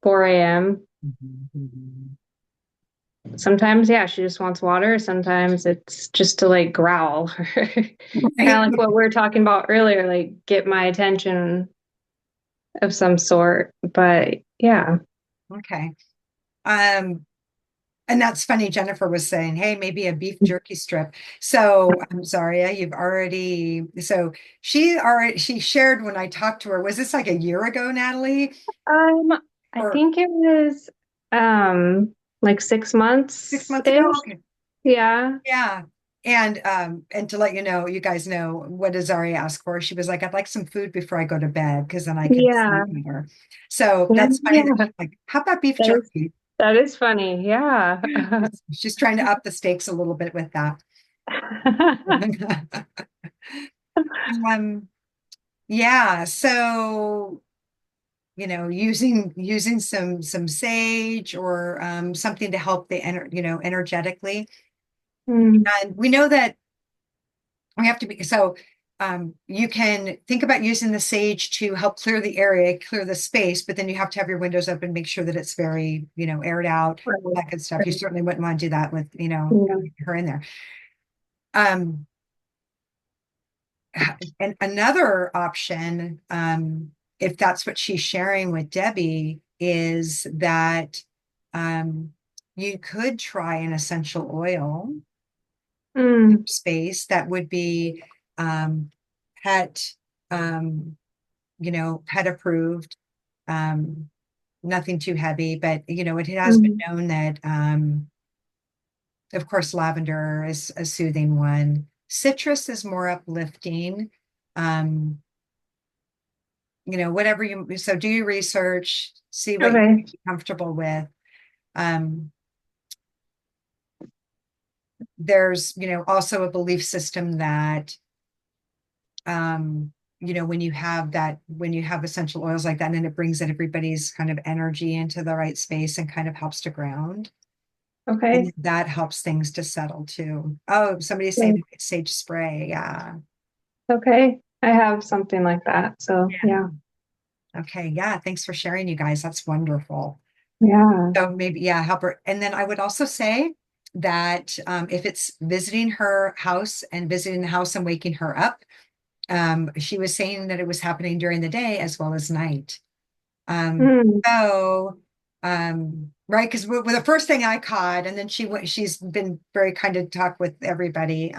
4 a.m. Sometimes, yeah, she just wants water. Sometimes it's just to like growl, kind of Right. like what we were talking about earlier, like get my attention of some sort. But yeah. Okay. Um, and that's funny. Jennifer was saying, hey, maybe a beef jerky strip. So I'm sorry, so she shared when I talked to her, was this like a year ago, Natalie? Um, I Or think it was like 6 months 6 months ago? ish. Okay. Yeah. Yeah. And to let you know, you guys know, what does Ari ask for? She was like, I'd like some food before I go to bed because then I can Yeah. sleep better. So Yeah. that's funny that Yeah. she's like, how about beef That is jerky? that is funny. Yeah. She's trying to up the stakes a little bit with that. Um, yeah, so using some sage or something to help energetically. Mm, And we know that we have to be so you can think about using the sage to help clear the area, clear the space, but then you have to have your windows open, make sure that it's very, aired out, right, all that good stuff. You right. certainly wouldn't want to do that with, Yeah. her in there. Um, and another option, if that's what she's sharing with Debbie, is that um, you could try an essential oil Mm, space that would be um, pet, um, pet approved, um, nothing too heavy, but it has been mm. known that, of course, lavender is a soothing one. Citrus is more uplifting. Um, whatever so do your research, see what you're Okay. comfortable with. Um, there's, also a belief system that, um, when you have essential oils like that, and it brings in everybody's kind of energy into the right space and kind of helps to ground. Okay. And that helps things to settle too. Oh, somebody's saying Good. sage spray. Yeah. Okay. I have something like that. So yeah. Okay. Yeah. Thanks for sharing, you guys. That's wonderful. Yeah. So maybe, yeah, help her. And then I would also say that if it's visiting her house and visiting the house and waking her up, she was saying that it was happening during the day as well as night. Mm, So, right, because the first thing I caught, and then she's been very kind to talk with everybody,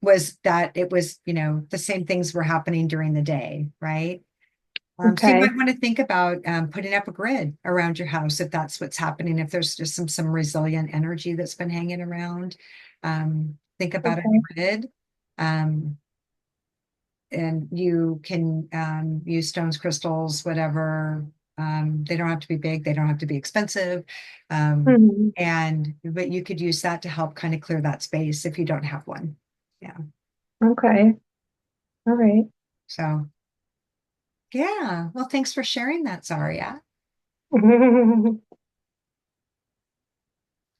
was that it was, the same things were happening during the day, right? So you okay. might want to think about putting up a grid around your house if that's what's happening. If there's just some resilient energy that's been hanging around, think about a Okay. grid. Um, and you can use stones, crystals, whatever, They don't have to be big, they don't have to be expensive. Mhm. But you could use that to help kind of clear that space if you don't have one. Yeah. Okay. All right. So, yeah. Well, thanks for sharing that, Zaria.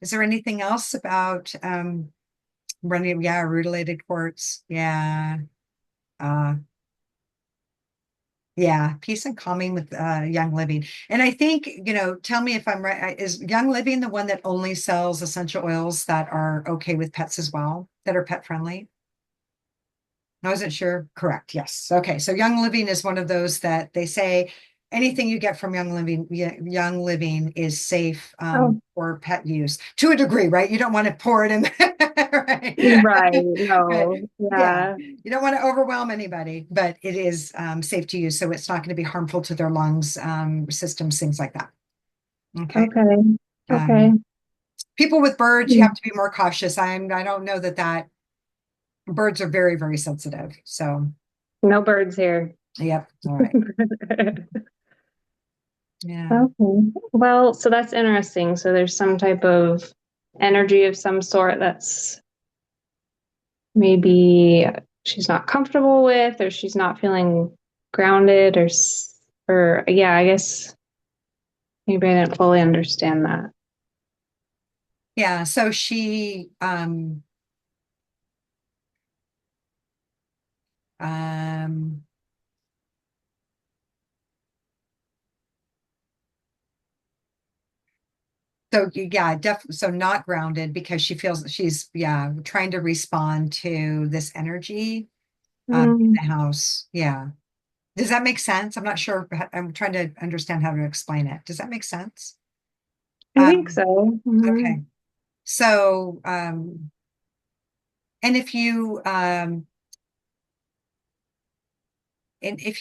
Is there anything else about running? Yeah, rutilated quartz. Yeah. Uh, yeah, peace and calming with Young Living. And I think, tell me if I'm right. Is Young Living the one that only sells essential oils that are okay with pets as well, that are pet friendly? I wasn't sure. Correct. Yes. Okay. So Young Living is one of those that they say anything you get from Young Living is safe Oh, for pet use to a degree, right? You don't want to pour it in there, right? right. But No. yeah, Yeah. you don't want to overwhelm anybody, but it is safe to use. So it's not going to be harmful to their lungs, systems, things like that. Okay. Okay. Okay. Um, People with birds, you Hmm. have to be more cautious. I don't know that birds are very, very sensitive. So, No birds here. yep. All right. Yeah. Okay. Well, so that's interesting. So there's some type of energy of some sort that's maybe she's not comfortable with, or she's not feeling grounded, or yeah, I guess maybe I didn't fully understand that. Yeah. So um, yeah, definitely. So not grounded because she feels that she's, yeah, trying to respond to this energy in Mm, the house. Yeah. Does that make sense? I'm not sure. I'm trying to understand how to explain it. Does that make sense? I think Um, so. Mhm. okay. So, and if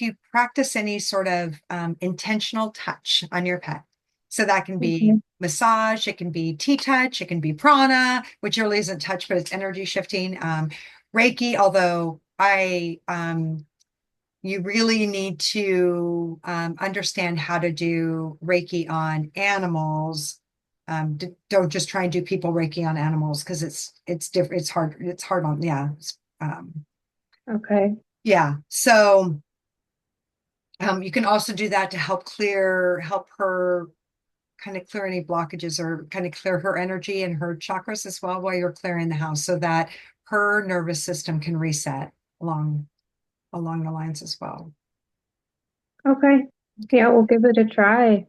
you practice any sort of intentional touch on your pet, so that can be Okay. massage, it can be tea touch, it can be prana, which really isn't touch, but it's energy shifting. Reiki, although you really need to understand how to do Reiki on animals. Don't just try and do people Reiki on animals because it's different. It's hard. It's hard on, yeah. Okay. Yeah. So you can also do that to help her kind of clear any blockages or kind of clear her energy and her chakras as well while you're clearing the house so that her nervous system can reset along the lines as well. Okay. Yeah, Okay. we'll give it a try.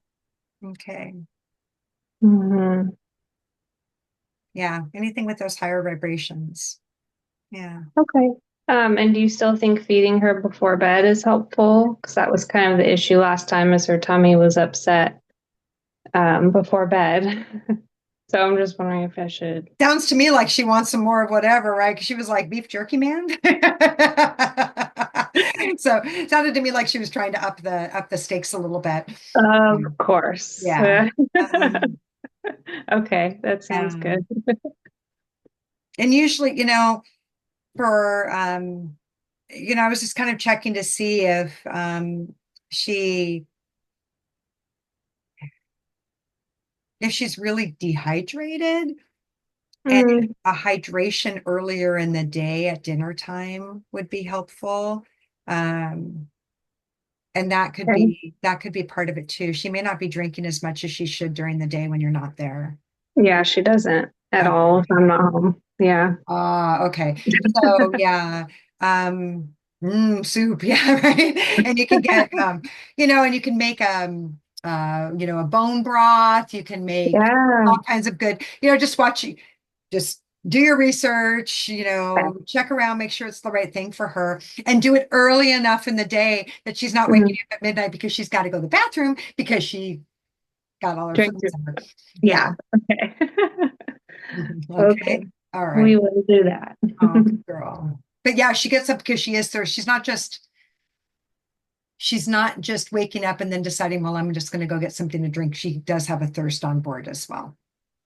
Okay. Mhm. Yeah. Anything with those higher vibrations. Yeah. Okay. And do you still think feeding her before bed is helpful? Because that was kind of the issue last time, is her tummy was upset before bed. So I'm just wondering if I should. Sounds to me like she wants some more of whatever, right? Because she was like beef jerky man. So it sounded to me like she was trying to up the stakes a little bit. Of course. Yeah. Um, Okay, that sounds um, good. and usually, for I was just kind of checking to see if she if she's really dehydrated, and Mm, a hydration earlier in the day at dinner time would be helpful. Um, and okay. that could be part of it too. She may not be drinking as much as she should during the day when you're not there. Yeah, she doesn't at all if Okay. I'm not home. Yeah. Okay. So yeah. Soup, yeah, right. And you can get and you can make a bone broth, you can make Yeah. all kinds of good, just do your research, Okay. check around, make sure it's the right thing for her, and do it early enough in the day that she's not waking Mhm. up at midnight because she's got to go to the bathroom because she got all her Drink foods your, in her. Yeah. yeah. Okay. Okay. Okay. All We right. will do that. Oh, good girl. But yeah, she gets up because she is thirsty. She's not just waking up and then deciding, well, I'm just going to go get something to drink. She does have a thirst on board as well.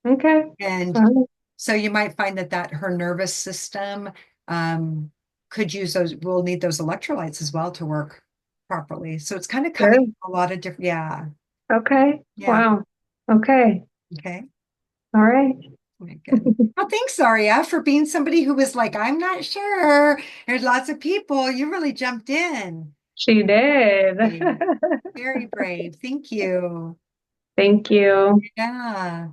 Okay. And Well, so you might find that her nervous system um, will need those electrolytes as well to work properly. So it's kind of coming sure. from a lot of different, yeah. Okay. Yeah. Wow. Okay. Okay. All right. Okay, good. Well, thanks, Zaria, for being somebody who was like, I'm not sure. There's lots of people. You really jumped in. She did. Brave. Very brave. Thank you. Thank you. Yeah.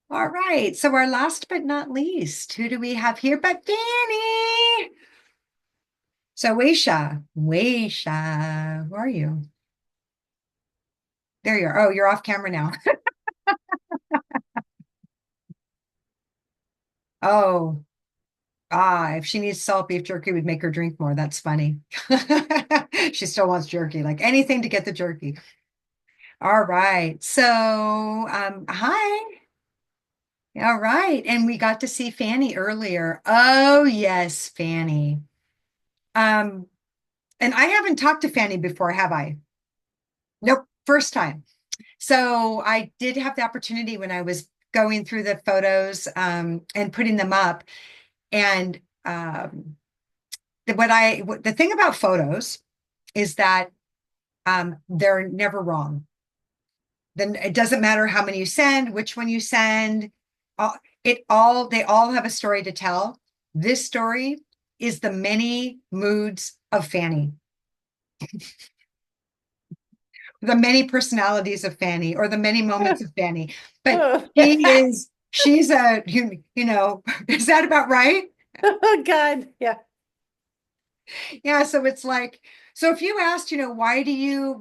All right. So our last but not least, who do we have here but Danny? So Waisha, who are you? There you are. Oh, you're off camera now. Oh, if she needs salt beef jerky, we'd make her drink more. That's funny. She still wants jerky, like anything to get the jerky. All right. So, hi. All right. And we got to see Fanny earlier. Oh, yes, Fanny. Um, and I haven't talked to Fanny before, have I? Nope, first time. So I did have the opportunity when I was going through the photos and putting them up. And the thing about photos is that they're never wrong. Then it doesn't matter how many you send, which one you send. They all have a story to tell. This story is the many moods of Fanny, the many personalities of Fanny, or the many moments of Fanny. But Oh, she's is that about right? oh God. Yeah. Yeah, so it's like, so if you asked, why do you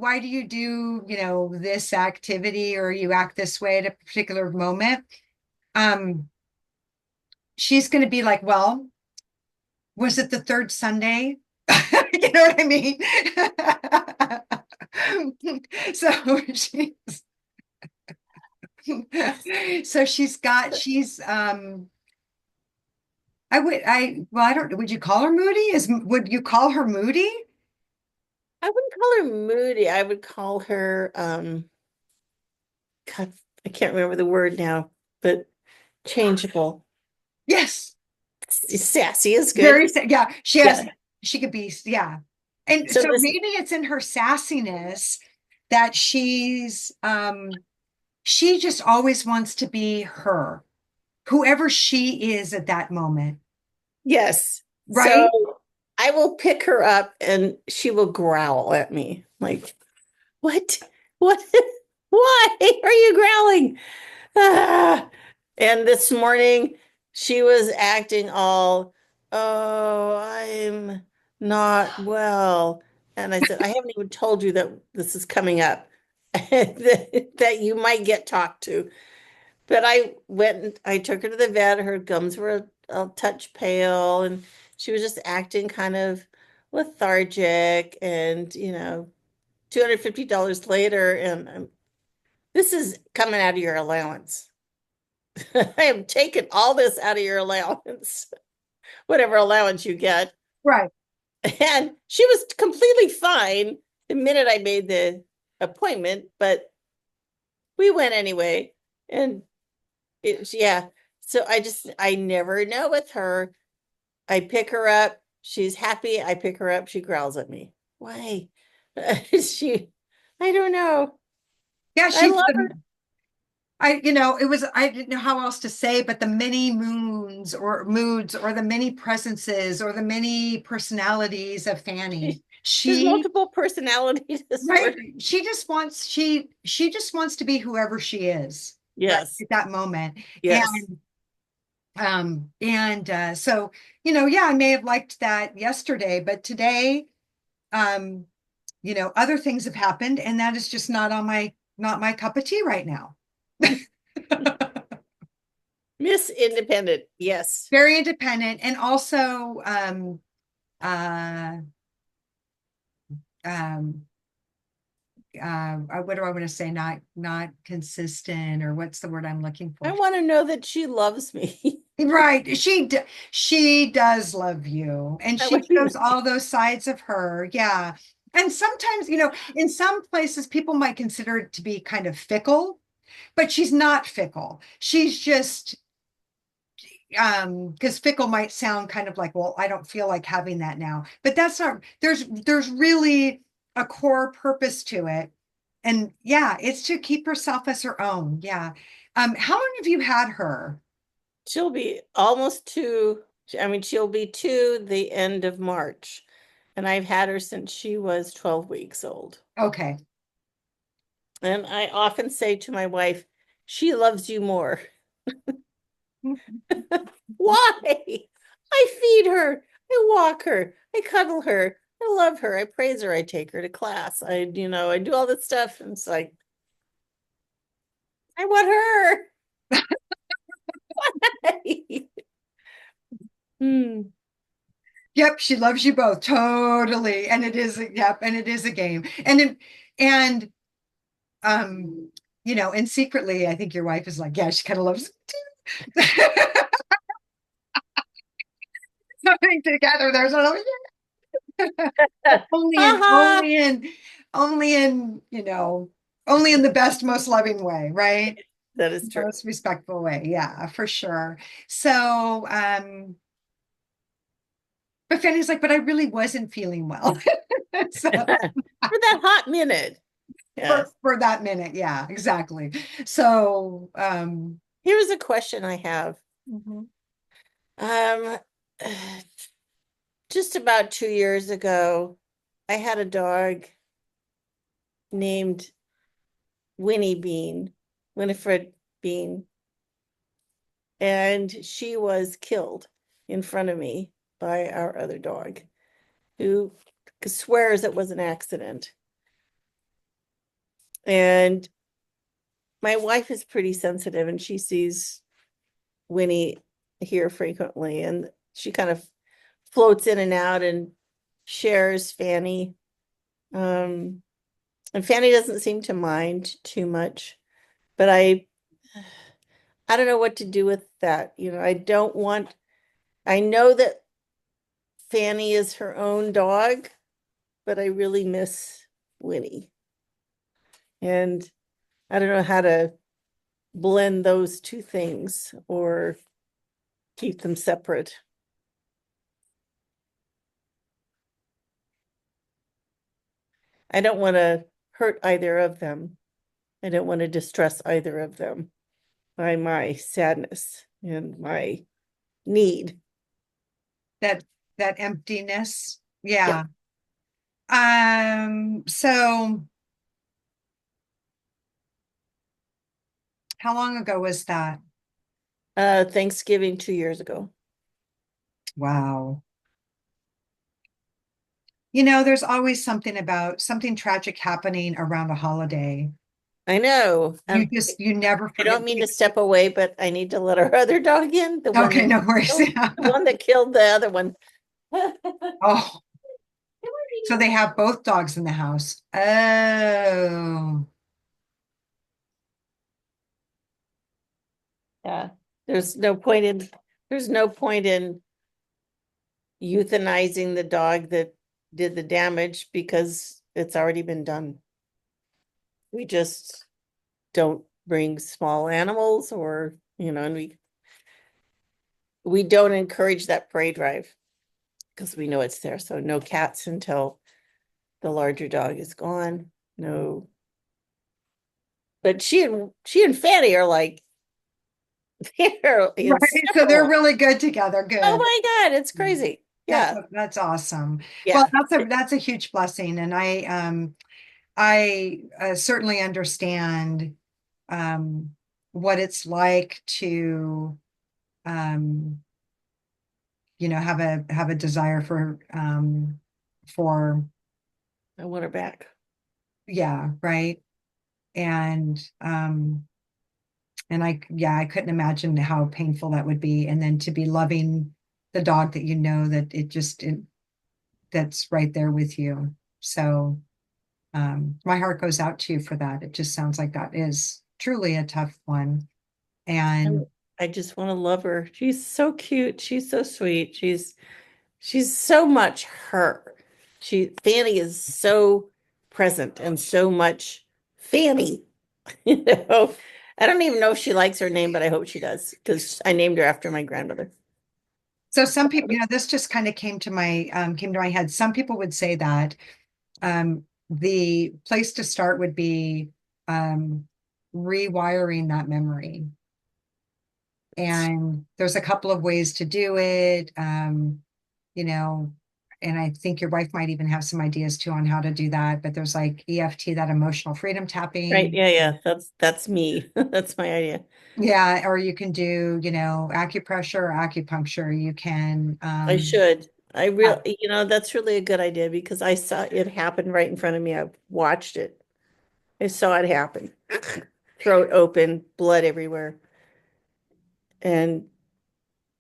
do, this activity, or you act this way at a particular moment, um, she's going to be like, well, was it the third Sunday? You know what I mean? So I don't, would you call her moody? Would you call her moody? I wouldn't call her moody. I would call her God, I can't remember the word now, but changeable. Yes. Sassy is good. Yeah, Yeah. she could be, yeah. And So so this maybe it's in her sassiness that she just always wants to be her, whoever she is at that moment, yes. So right? I will pick her up and she will growl at me like, what? What? Why are you growling? Ah. And this morning she was acting all, oh, I'm not well. And I said, I haven't even told you that this is coming up, that you might get talked to. But I went and I took her to the vet. Her gums were a touch pale, and she was just acting kind of lethargic. And, $250 later, and this is coming out of your allowance. I am taking all this out of your allowance, whatever allowance you get. Right. And she was completely fine the minute I made the appointment, but we went anyway. And yeah. So I never know with her. I pick her up. She's happy. I pick her up. She growls at me. Why? I don't know. Yeah, I she's love her. the I didn't know how else to say, but the many moons or moods, or the many presences, or the many personalities of Fanny. There's She multiple personality Right. disorder. She just wants to be whoever she is, right, Yes. at that moment. Yes. So, yeah, I may have liked that yesterday, but today, um, other things have happened, and that is just not my cup of tea right now. Miss Independent. Yes. Very independent, and also uh um what do I want to say? Not consistent, or what's the word I'm looking I for? want to know that she loves me. Right. She does love you, and I she want you to shows all those sides of her. Yeah. And sometimes, in some places, people might consider it to be kind of fickle, but she's not fickle. She's just, because fickle might sound kind of like, well, I don't feel like having that now. But that's not, there's really a core purpose to it. And yeah, it's to keep herself as her own. Yeah. How long have you had her? She'll be almost two. I mean, she'll be two the end of March. And I've had her since she was 12 weeks old. Okay. And I often say to my wife, she loves you more. Why? I feed her, I walk her, I cuddle her, I love her, I praise her, I take her to class. I do all this stuff. And it's like, I want her. Hmm. Yep, she loves you both totally. And it is, yep, and it is a game. And and secretly, I think your wife is like, yeah, she kind of loves it too. Something together. There's a only in Haha. only in only in only in the best, most loving way, right? That is true. Most respectful way. Yeah, for sure. So but Fanny's like, but I really wasn't feeling well. So For that hot minute. Yes. for that minute, yeah, exactly. So Here's a question I have. mhm. Um, just about 2 years ago, I had a dog named Winifred Bean, and she was killed in front of me by our other dog, who swears it was an accident. And my wife is pretty sensitive, and she sees Winnie here frequently, and she kind of floats in and out and shares Fanny. And Fanny doesn't seem to mind too much, but I don't know what to do with that. I know that Fanny is her own dog, but I really miss Winnie. And I don't know how to blend those two things or keep them separate. I don't want to hurt either of them. I don't want to distress either of them by my sadness and my need. that that emptiness. Yeah. Yep. So how long ago was that? Thanksgiving 2 years ago. Wow. There's always something tragic happening around a holiday. I know. You never I forget. don't mean to step away, but I need to let our other dog in, Okay, no worries. the one that killed the other one. Oh, so they have both dogs in the house. Oh, Yeah. There's no point in euthanizing the dog that did the damage because it's already been done. We just don't bring small animals and we don't encourage that prey drive because we know it's there. So no cats until the larger dog is gone. No. But she and Fanny are like they're right. So they're inseparable. really good together. Good. Oh my God, it's crazy. That's Yeah. that's awesome. Well, Yeah. that's a huge blessing, and I certainly understand what it's like to um, have a desire for I want her back. yeah, right. And I couldn't imagine how painful that would be. And then to be loving the dog that that that's right there with you. So my heart goes out to you for that. It just sounds like that is truly a tough one. And I just want to love her. She's so cute. She's so sweet. She's so much her. Fanny is so present and so much Fanny. You know, I don't even know if she likes her name, but I hope she does because I named her after my grandmother. so some people, this just kind of came to my head. Some people would say that the place to start would be rewiring that memory. And there's a couple of ways to do it. You know, and I think your wife might even have some ideas too on how to do that. But there's like EFT, that emotional freedom tapping. Right. Yeah. That's me. That's my idea. Yeah, or you can do, acupressure or acupuncture. You can, I should. I yeah, really, that's really a good idea because I saw it happen right in front of me. I watched it. I saw it happen. Throat open, blood everywhere. And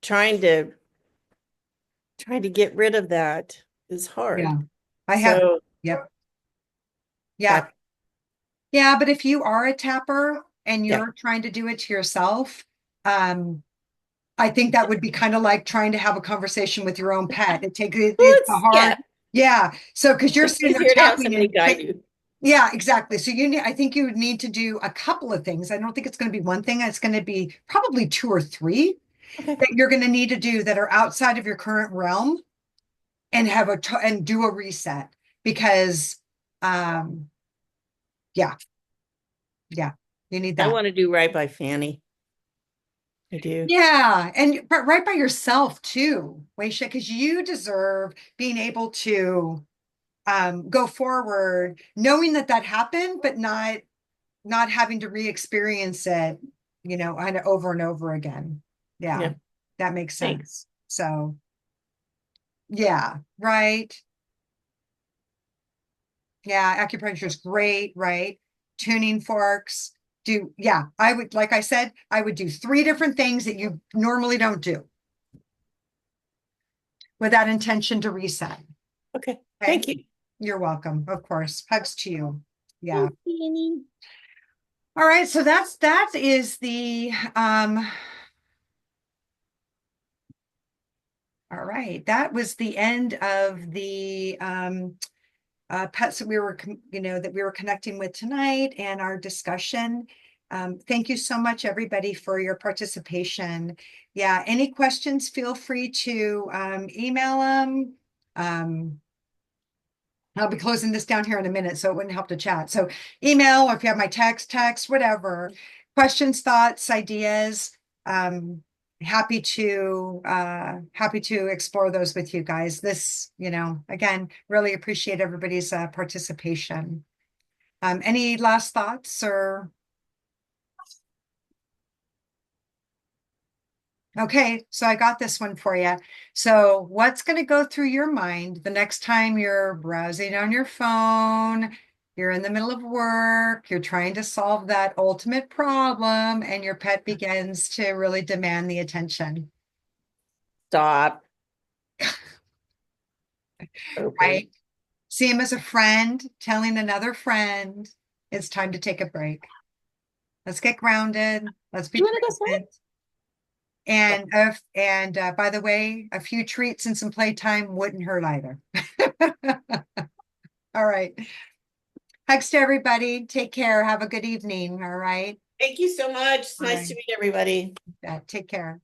trying to get rid of that is hard. yeah. I have, So yep, yeah. tap, Yeah, but if you are a tapper and yeah. you're trying to do it to yourself, I think that would be kind of like trying to have a conversation with your own pet. Well, It's a hard, yeah, yeah. So because you're it's sitting there easier to have tapping somebody and guide you. yeah, exactly. So I think you would need to do a couple of things. I don't think it's going to be one thing. It's going to be probably two or three Okay. that you're going to need to do that are outside of your current realm and and do a reset because, um, yeah, yeah, you need I that. want to do right by Fanny. I do. Yeah, and but right by yourself too, Waisha, because you deserve being able to go forward, knowing that that happened, but not having to re-experience it, kind of over and over again. Yeah, Yeah. that makes Thanks. sense. So, yeah, right. Yeah, acupuncture is great, right? Tuning forks. Yeah, I would, like I said, I would do 3 different things that you normally don't do with that intention to reset. Okay. Okay. Thank you. You're welcome. Of course. Hugs to you. Yeah. Thanks, Fanny. All right. So that is the all right. That was the end of the pets that we were that we were connecting with tonight and our discussion. Thank you so much, everybody, for your participation. Yeah, any questions, feel free to email them. I'll be closing this down here in a minute, so it wouldn't help to chat. So email, or if you have my text, whatever. Questions, thoughts, ideas. Happy to explore those with you guys. This, again, really appreciate everybody's participation. Any last thoughts or? Okay, so I got this one for you. So what's going to go through your mind the next time you're browsing on your phone, you're in the middle of work, you're trying to solve that ultimate problem, and your pet begins to really demand the attention, Stop. Open. right? See him as a friend, telling another friend, it's time to take a break. Let's get grounded. Let's be You want to go play? present. And by the way, a few treats and some playtime wouldn't hurt either. All right. Hugs to everybody. Take care. Have a good evening. All right. Thank you so much. It's All nice right. to meet everybody. Take care.